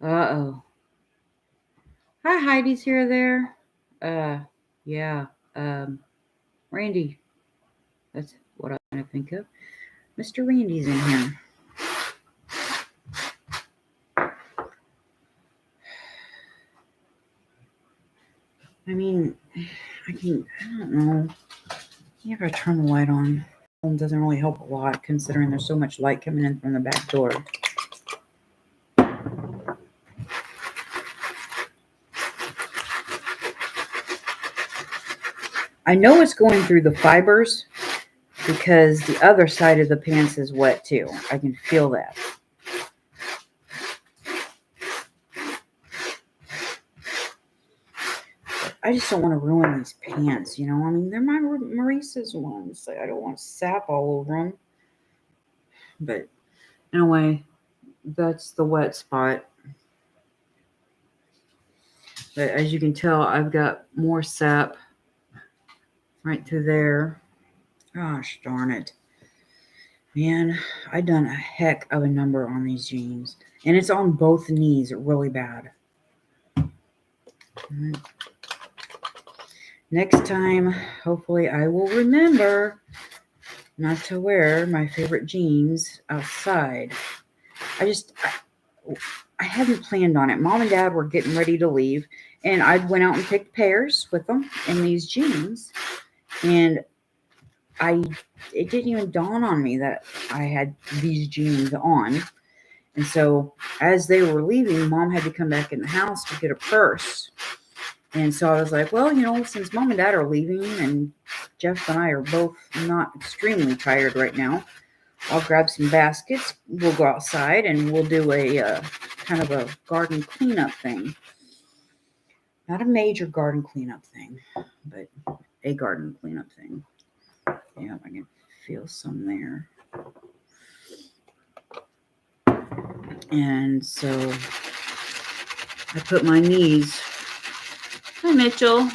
Uh-oh. Hi, Heidi's here there. Yeah. Randy. That's what I'm going to think of. Mr. Randy's in here. I mean, I don't know. You ever turn the light on? It doesn't really help a lot considering there's so much light coming in from the back door. I know it's going through the fibers because the other side of the pants is wet too. I can feel that. I just don't want to ruin these pants, you know. I mean, they're my Maurice's ones. I don't want sap all over them. But anyway, that's the wet spot. But as you can tell, I've got more sap right through there. Gosh darn it. Man, I done a heck of a number on these jeans. And it's on both knees really bad. Next time, hopefully I will remember not to wear my favorite jeans outside. I hadn't planned on it. Mom and Dad were getting ready to leave, and I went out and picked pears with them in these jeans, and it didn't even dawn on me that I had these jeans on. And so as they were leaving, Mom had to come back in the house to get a purse. And so I was like, well, since Mom and Dad are leaving and Jeff and I are both not extremely tired right now, I'll grab some baskets. We'll go outside and we'll do a kind of a garden cleanup thing. Not a major garden cleanup thing, but a garden cleanup thing. Yeah, I can feel some there. And so I put my knees, hi Mitchell,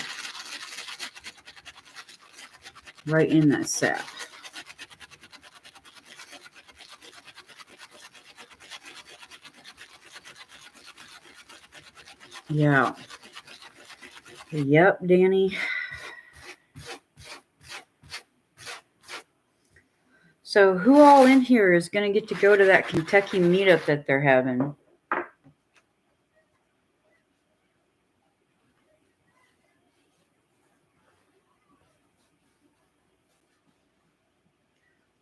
right in that sap. Yeah. Yep, Danny. So who all in here is going to get to go to that Kentucky meetup that they're having?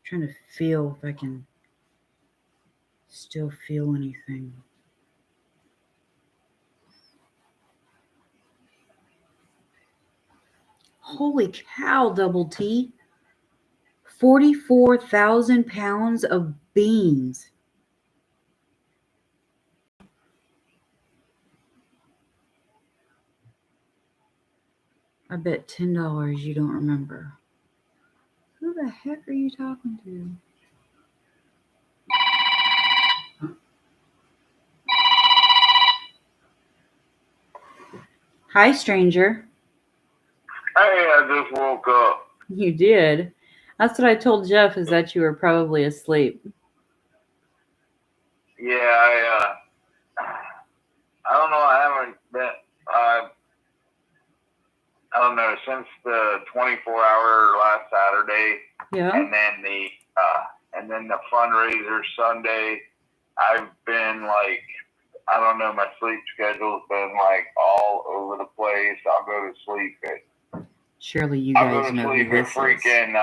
Trying to feel if I can still feel anything. Holy cow, Double T. 44,000 pounds of beans. I bet $10 you don't remember. Who the heck are you talking to? Hi, stranger. Hey, I just woke up. You did. That's what I told Jeff, is that you were probably asleep. Yeah, I don't know. I haven't been. I don't know, since the 24-hour last Saturday, Yeah. and then the fundraiser Sunday. I've been like, I don't know. My sleep schedule's been like all over the place. I'll go to sleep at. Surely you I'll go guys to know sleep who at this is. freaking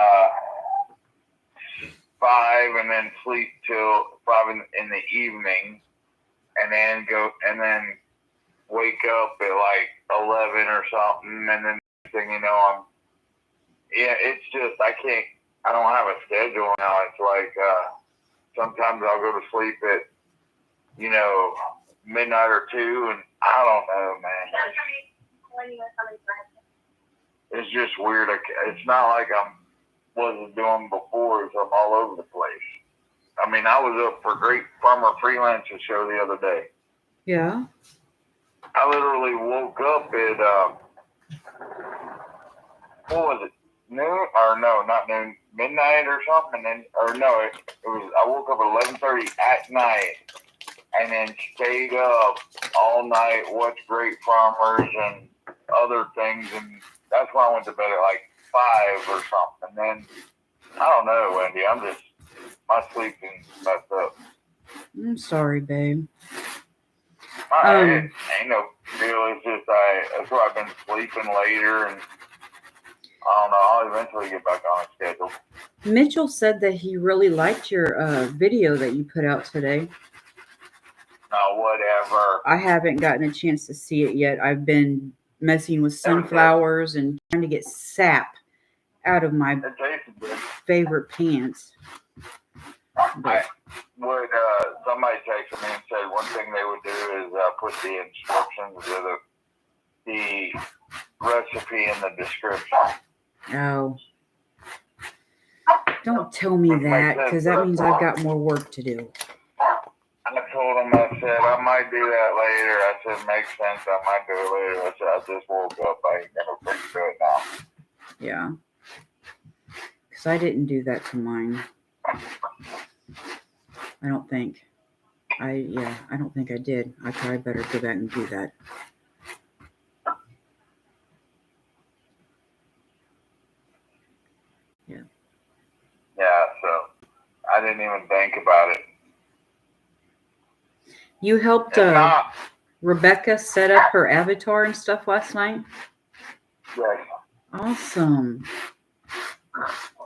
5, and then sleep till 5 in the evening, and then wake up at like 11 or something, and then next thing you know, it's just, I don't have a schedule now. It's like, sometimes I'll go to sleep at, midnight or 2, and I don't know, man. It's just weird. It's not like I wasn't doing before, so I'm all over the place. I mean, I was up for Great Farmer Freelancer show the other day. Yeah. I literally woke up at, what was it, noon? Or no, not noon, midnight or something. And then, I woke up at 11:30 at night, and then stayed up all night, watched Great Farmers and other things. And that's when I went to bed at like 5 or something. And then, I don't know, Wendy, my sleeping's messed up. I'm sorry, babe. It ain't no deal. It's just that's why I've been sleeping later, and I don't know. I'll eventually get back on a schedule. Mitchell said that he really liked your video that you put out today. Whatever. I haven't gotten a chance to see it yet. I've been messing with sunflowers and trying to get sap out of my favorite pants. Somebody texted me and said one thing they would do is put the instructions or the recipe in the description. Oh. Don't tell me that, because that means I've got more work to do. I told him, I said, I might do that later. I said, makes sense. I might do it later. I said, I just woke up. I ain't never free to do it now. Yeah. Because I didn't do that to mine. I don't think. I don't think I did. I probably better go back and do that. Yeah. Yeah, so I didn't even think about it. You helped If not, Rebecca set up her avatar and stuff last night? yes. Awesome.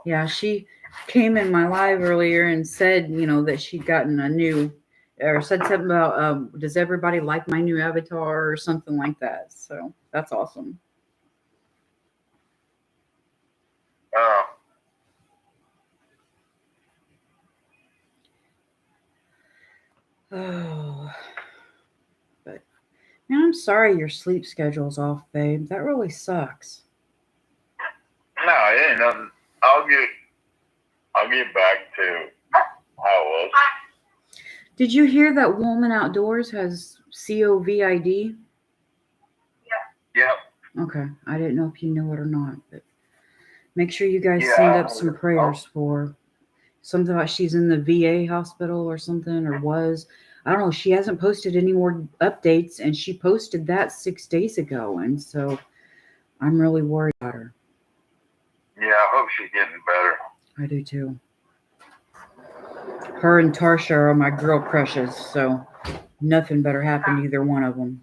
Yeah, she came in my live earlier and said, that she'd gotten a new, or said something about, does everybody like my new avatar or something like that. So that's awesome. Uh, Oh, but man, I'm sorry your sleep schedule's off, babe. That really sucks. no, it ain't nothing. I'll get back to how it was. Did you hear that Woman Outdoors has COVID? Yep. Okay, I didn't know if you knew it or not, but make sure you guys Yeah, send I up heard some it. prayers for her. Something about she's in the VA hospital or something, or was. I don't know. She hasn't posted any more updates, and she posted that 6 days ago, and so I'm really worried about her. Yeah, I hope she's getting better. I do too. Her and Tarsha are my girl crushes, so nothing better happen to either one of them.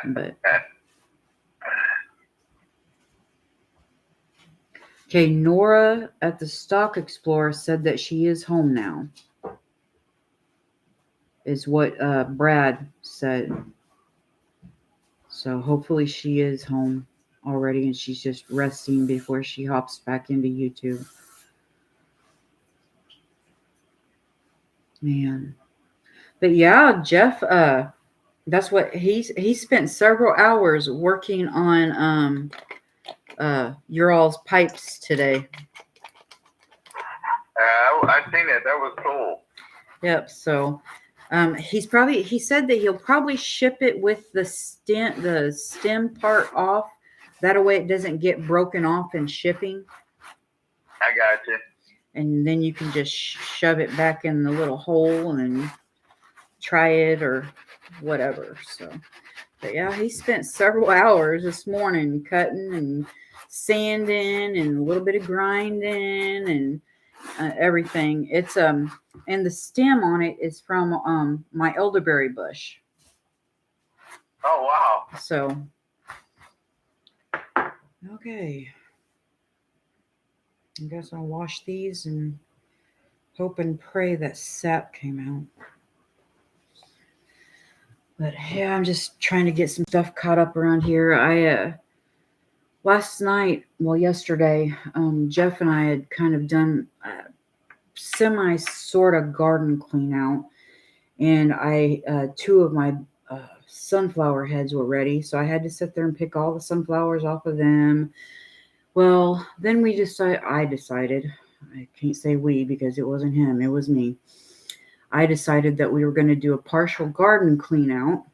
But okay, Nora at the Stock Explorer said that she is home now. Is what Brad said. So hopefully she is home already and she's just resting before she hops back into YouTube. Man. But yeah, Jeff, that's what he spent several hours working on your all's pipes today. I seen it. That was cool. Yep. So he said that he'll probably ship it with the stem part off. That way it doesn't get broken off in shipping. I got you. And then you can just shove it back in the little hole and try it or whatever. So, but yeah, he spent several hours this morning cutting and sanding and a little bit of grinding and everything. It's and the stem on it is from my elderberry bush. Oh wow. So okay, I guess I'll wash these and hope and pray that sap came out. But yeah, I'm just trying to get some stuff caught up around here. Yesterday, Jeff and I had kind of done semi sort of garden clean out, and two of my sunflower heads were ready, so I had to sit there and pick all the sunflowers off of them. Well, then I decided, I can't say we because it wasn't him, it was me. I decided that we were going to do a partial garden clean out.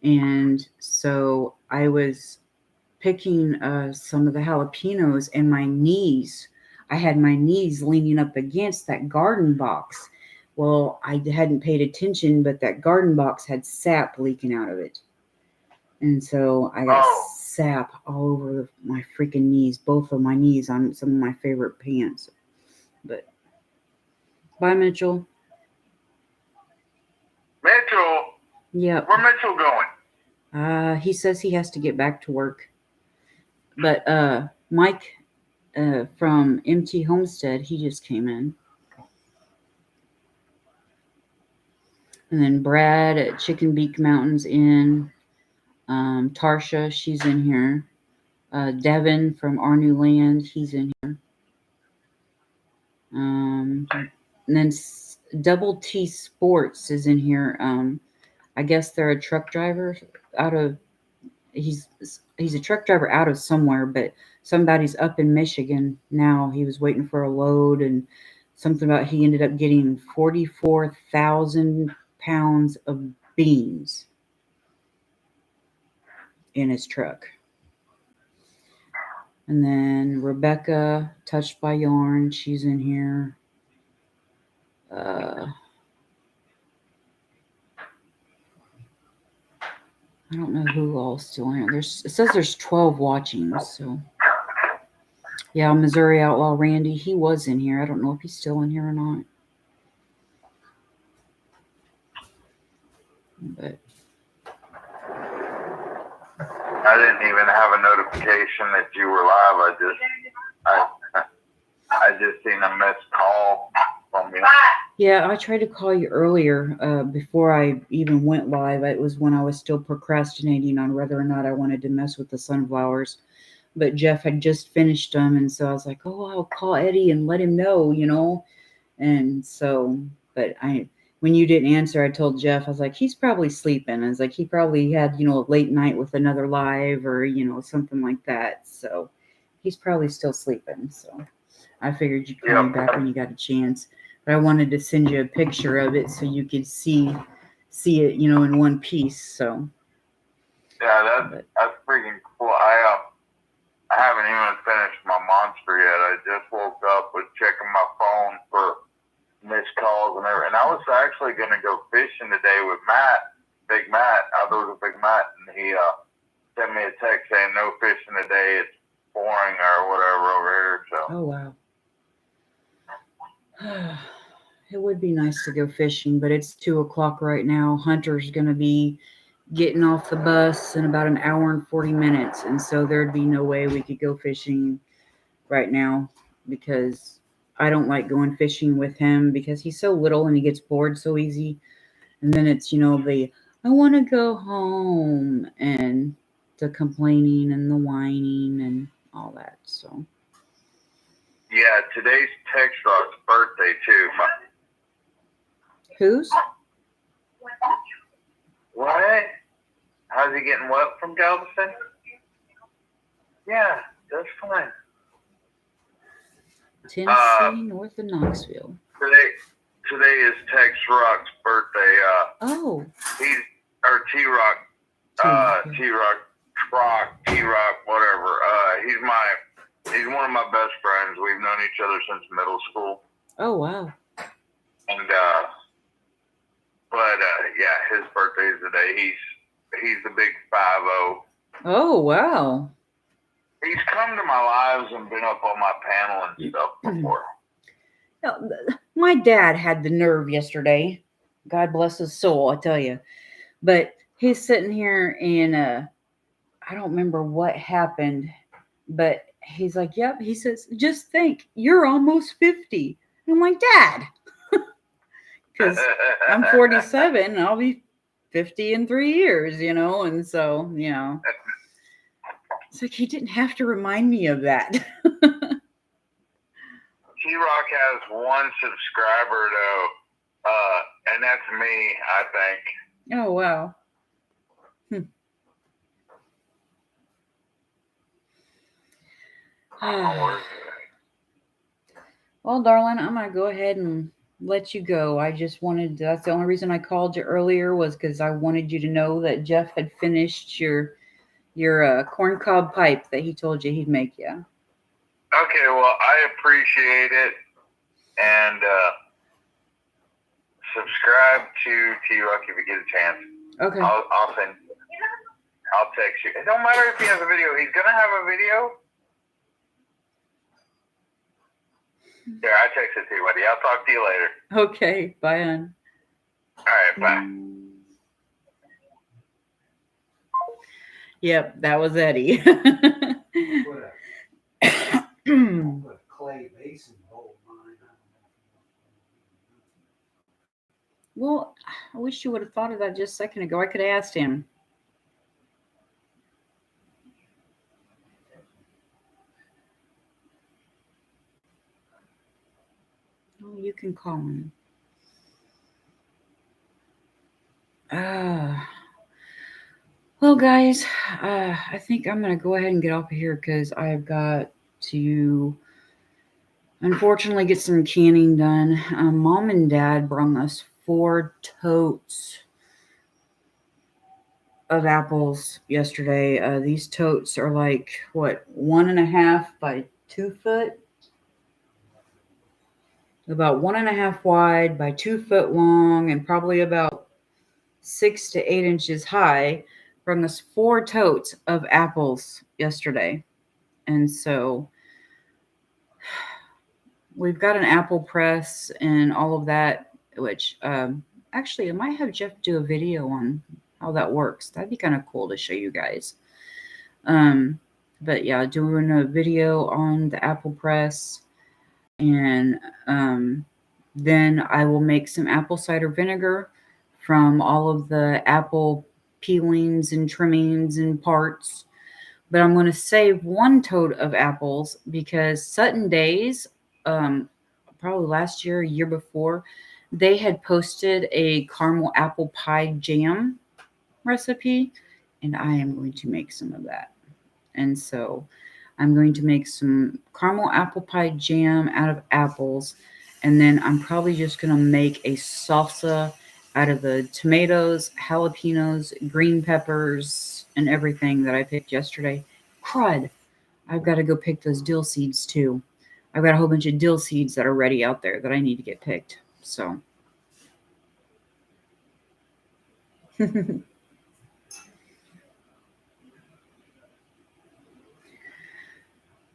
And so I was picking some of the jalapenos and I had my knees leaning up against that garden box. Well, I hadn't paid attention, but that garden box had sap leaking out of it. And so I got sap all over my freaking knees, both of my knees on some of my favorite pants. But bye, Mitchell. Mitchell. Yep. Where Mitchell going? He says he has to get back to work. But Mike from MT Homestead, he just came in. And then Brad at Chicken Beak Mountains in. Tarsha, she's in here. Devin from Our New Land, he's in here. And then Double T Sports is in here. I guess they're a truck driver he's a truck driver out of somewhere, but somebody's up in Michigan now. He was waiting for a load and something about he ended up getting 44,000 pounds of beans in his truck. And then Rebecca, Touched by Yarn, she's in here. I don't know who all's still in here. It says there's 12 watching, so. Yeah, Missouri Outlaw Randy, he was in here. I don't know if he's still in here or not. But I didn't even have a notification that you were live. I just seen a missed call from you. yeah, I tried to call you earlier before I even went live. It was when I was still procrastinating on whether or not I wanted to mess with the sunflowers. But Jeff had just finished them, and so I was like, "Oh, I'll call Eddie and let him know," you know. And so, but when you didn't answer, I told Jeff, I was like, "He's probably sleeping." I was like, "He probably had, you know, a late night with another live or, you know, something like that." So he's probably still sleeping. So I figured you'd call me back when you got a chance. But I wanted to send you a picture of it so you could see it, you know, in one piece. So Yeah, but, that's freaking cool. I haven't even finished my monster yet. I just woke up with checking my phone for missed calls and everything. And I was actually going to go fishing today with Matt, Big Matt, Outdoors with Big Matt, and he sent me a text saying no fishing today. It's boring or whatever over here. So. oh wow. It would be nice to go fishing, but it's 2:00 right now. Hunter's going to be getting off the bus in about an hour and 40 minutes. And so there'd be no way we could go fishing right now because I don't like going fishing with him because he's so little and he gets bored so easy. And then it's, you know, I want to go home and the complaining and the whining and all that. So. Yeah, today's Tex Rock's birthday too. Whose? What? How's he getting what from Galveston? Yeah, that's fine. Tennessee, north of Knoxville. Today is Tex Rock's birthday. Oh. He's or T-Rock, T-Rock, whatever. He's one of my best friends. We've known each other since middle school. Oh wow. And yeah, his birthday is today. He's the big 5-0. Oh wow. He's come to my lives and been up on my panel and stuff before. My dad had the nerve yesterday. God bless his soul, I tell you. But he's sitting here and I don't remember what happened, but he's like, "Yep." He says, "Just think, you're almost 50." And I'm like, "Dad," because I'm 47 and I'll be 50 in 3 years, you know. And so, you know, it's like he didn't have to remind me of that. T-Rock has one subscriber though, and that's me, I think. Oh wow. Well, darling, I'm going to go ahead and let you go. I just wanted to, that's the only reason I called you earlier was because I wanted you to know that Jeff had finished your corncob pipe that he told you he'd make you. Okay, well, I appreciate it. And subscribe to T-Rock if you get a chance. Okay. I'll text you. It don't matter if he has a video. He's going to have a video. Here, I text it to you, buddy. I'll talk to you later. Okay. Bye, hon. All right, bye. Yep, that was Eddie. Put a clay basin bowl in mine. Well, I wish you would have thought of that just a second ago. I could have asked him. Oh, you can call him. Well, guys, I think I'm going to go ahead and get off of here because I've got to, unfortunately, get some canning done. Mom and Dad brought us 4 totes of apples yesterday. These totes are like, what, 1.5 by 2 foot? About 1.5 wide by 2 foot long and probably about 6 to 8 inches high. Brought us 4 totes of apples yesterday. And so we've got an apple press and all of that, which actually, I might have Jeff do a video on how that works. That'd be kind of cool to show you guys. But yeah, doing a video on the apple press, and then I will make some apple cider vinegar from all of the apple peelings and trimmings and parts. But I'm going to save one tote of apples because Sutton Days, probably last year, year before, they had posted a caramel apple pie jam recipe, and I am going to make some of that. And so I'm going to make some caramel apple pie jam out of apples, and then I'm probably just going to make a salsa out of the tomatoes, jalapenos, green peppers, and everything that I picked yesterday. Crud. I've got to go pick those dill seeds too. I've got a whole bunch of dill seeds that are ready out there that I need to get picked. So.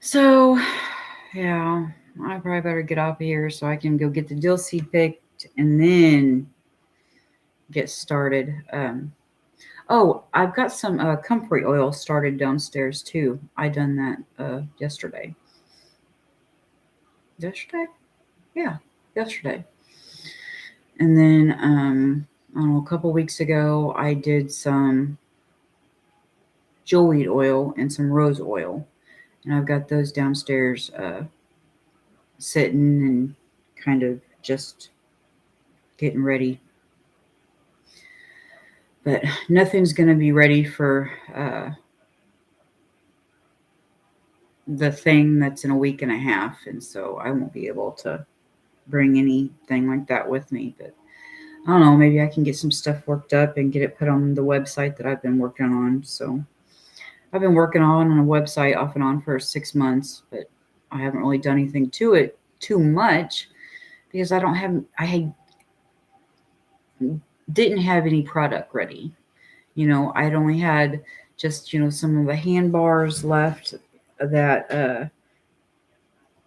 So, yeah, I probably better get off of here so I can go get the dill seed picked and then get started. Oh, I've got some comfrey oil started downstairs too. I done that yesterday. Yesterday? Yeah, yesterday. And then, I don't know, a couple weeks ago, I did some jewelweed oil and some rose oil. And I've got those downstairs sitting and kind of just getting ready. But nothing's going to be ready for the thing that's in a week and a half. And so I won't be able to bring anything like that with me. But I don't know, maybe I can get some stuff worked up and get it put on the website that I've been working on. So I've been working on a website off and on for 6 months, but I haven't really done anything to it too much because I didn't have any product ready. I'd only had just, some of the hand bars left, that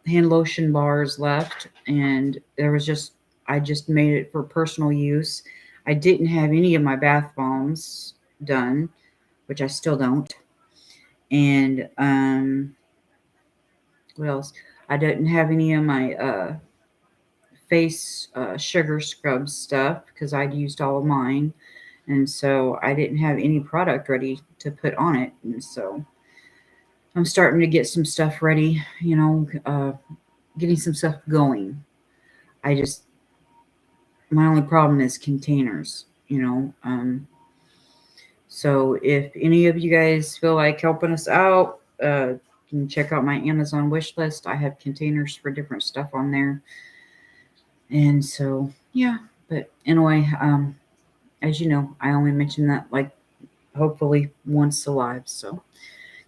hand lotion bars left, and I just made it for personal use. I didn't have any of my bath bombs done, which I still don't. And what else? I didn't have any of my face sugar scrub stuff because I'd used all of mine. And so I didn't have any product ready to put on it. And so I'm starting to get some stuff ready, getting some stuff going. My only problem is containers, so if any of you guys feel like helping us out, you can check out my Amazon wish list. I have containers for different stuff on there. And so, yeah, but anyway, as you know, I only mention that hopefully once alive. So,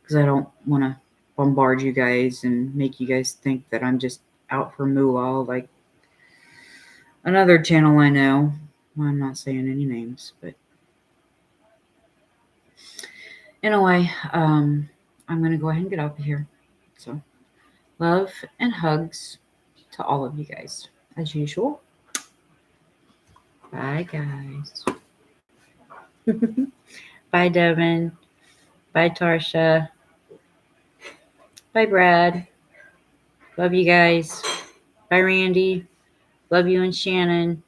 because I don't want to bombard you guys and make you guys think that I'm just out for moolah like another channel I know. Well, I'm not saying any names, but anyway, I'm going to go ahead and get out of here. So, love and hugs to all of you guys, as usual. Bye, guys. Bye, Devin. Bye, Tarsha. Bye, Brad. Love you guys. Bye, Randy. Love you and Shannon.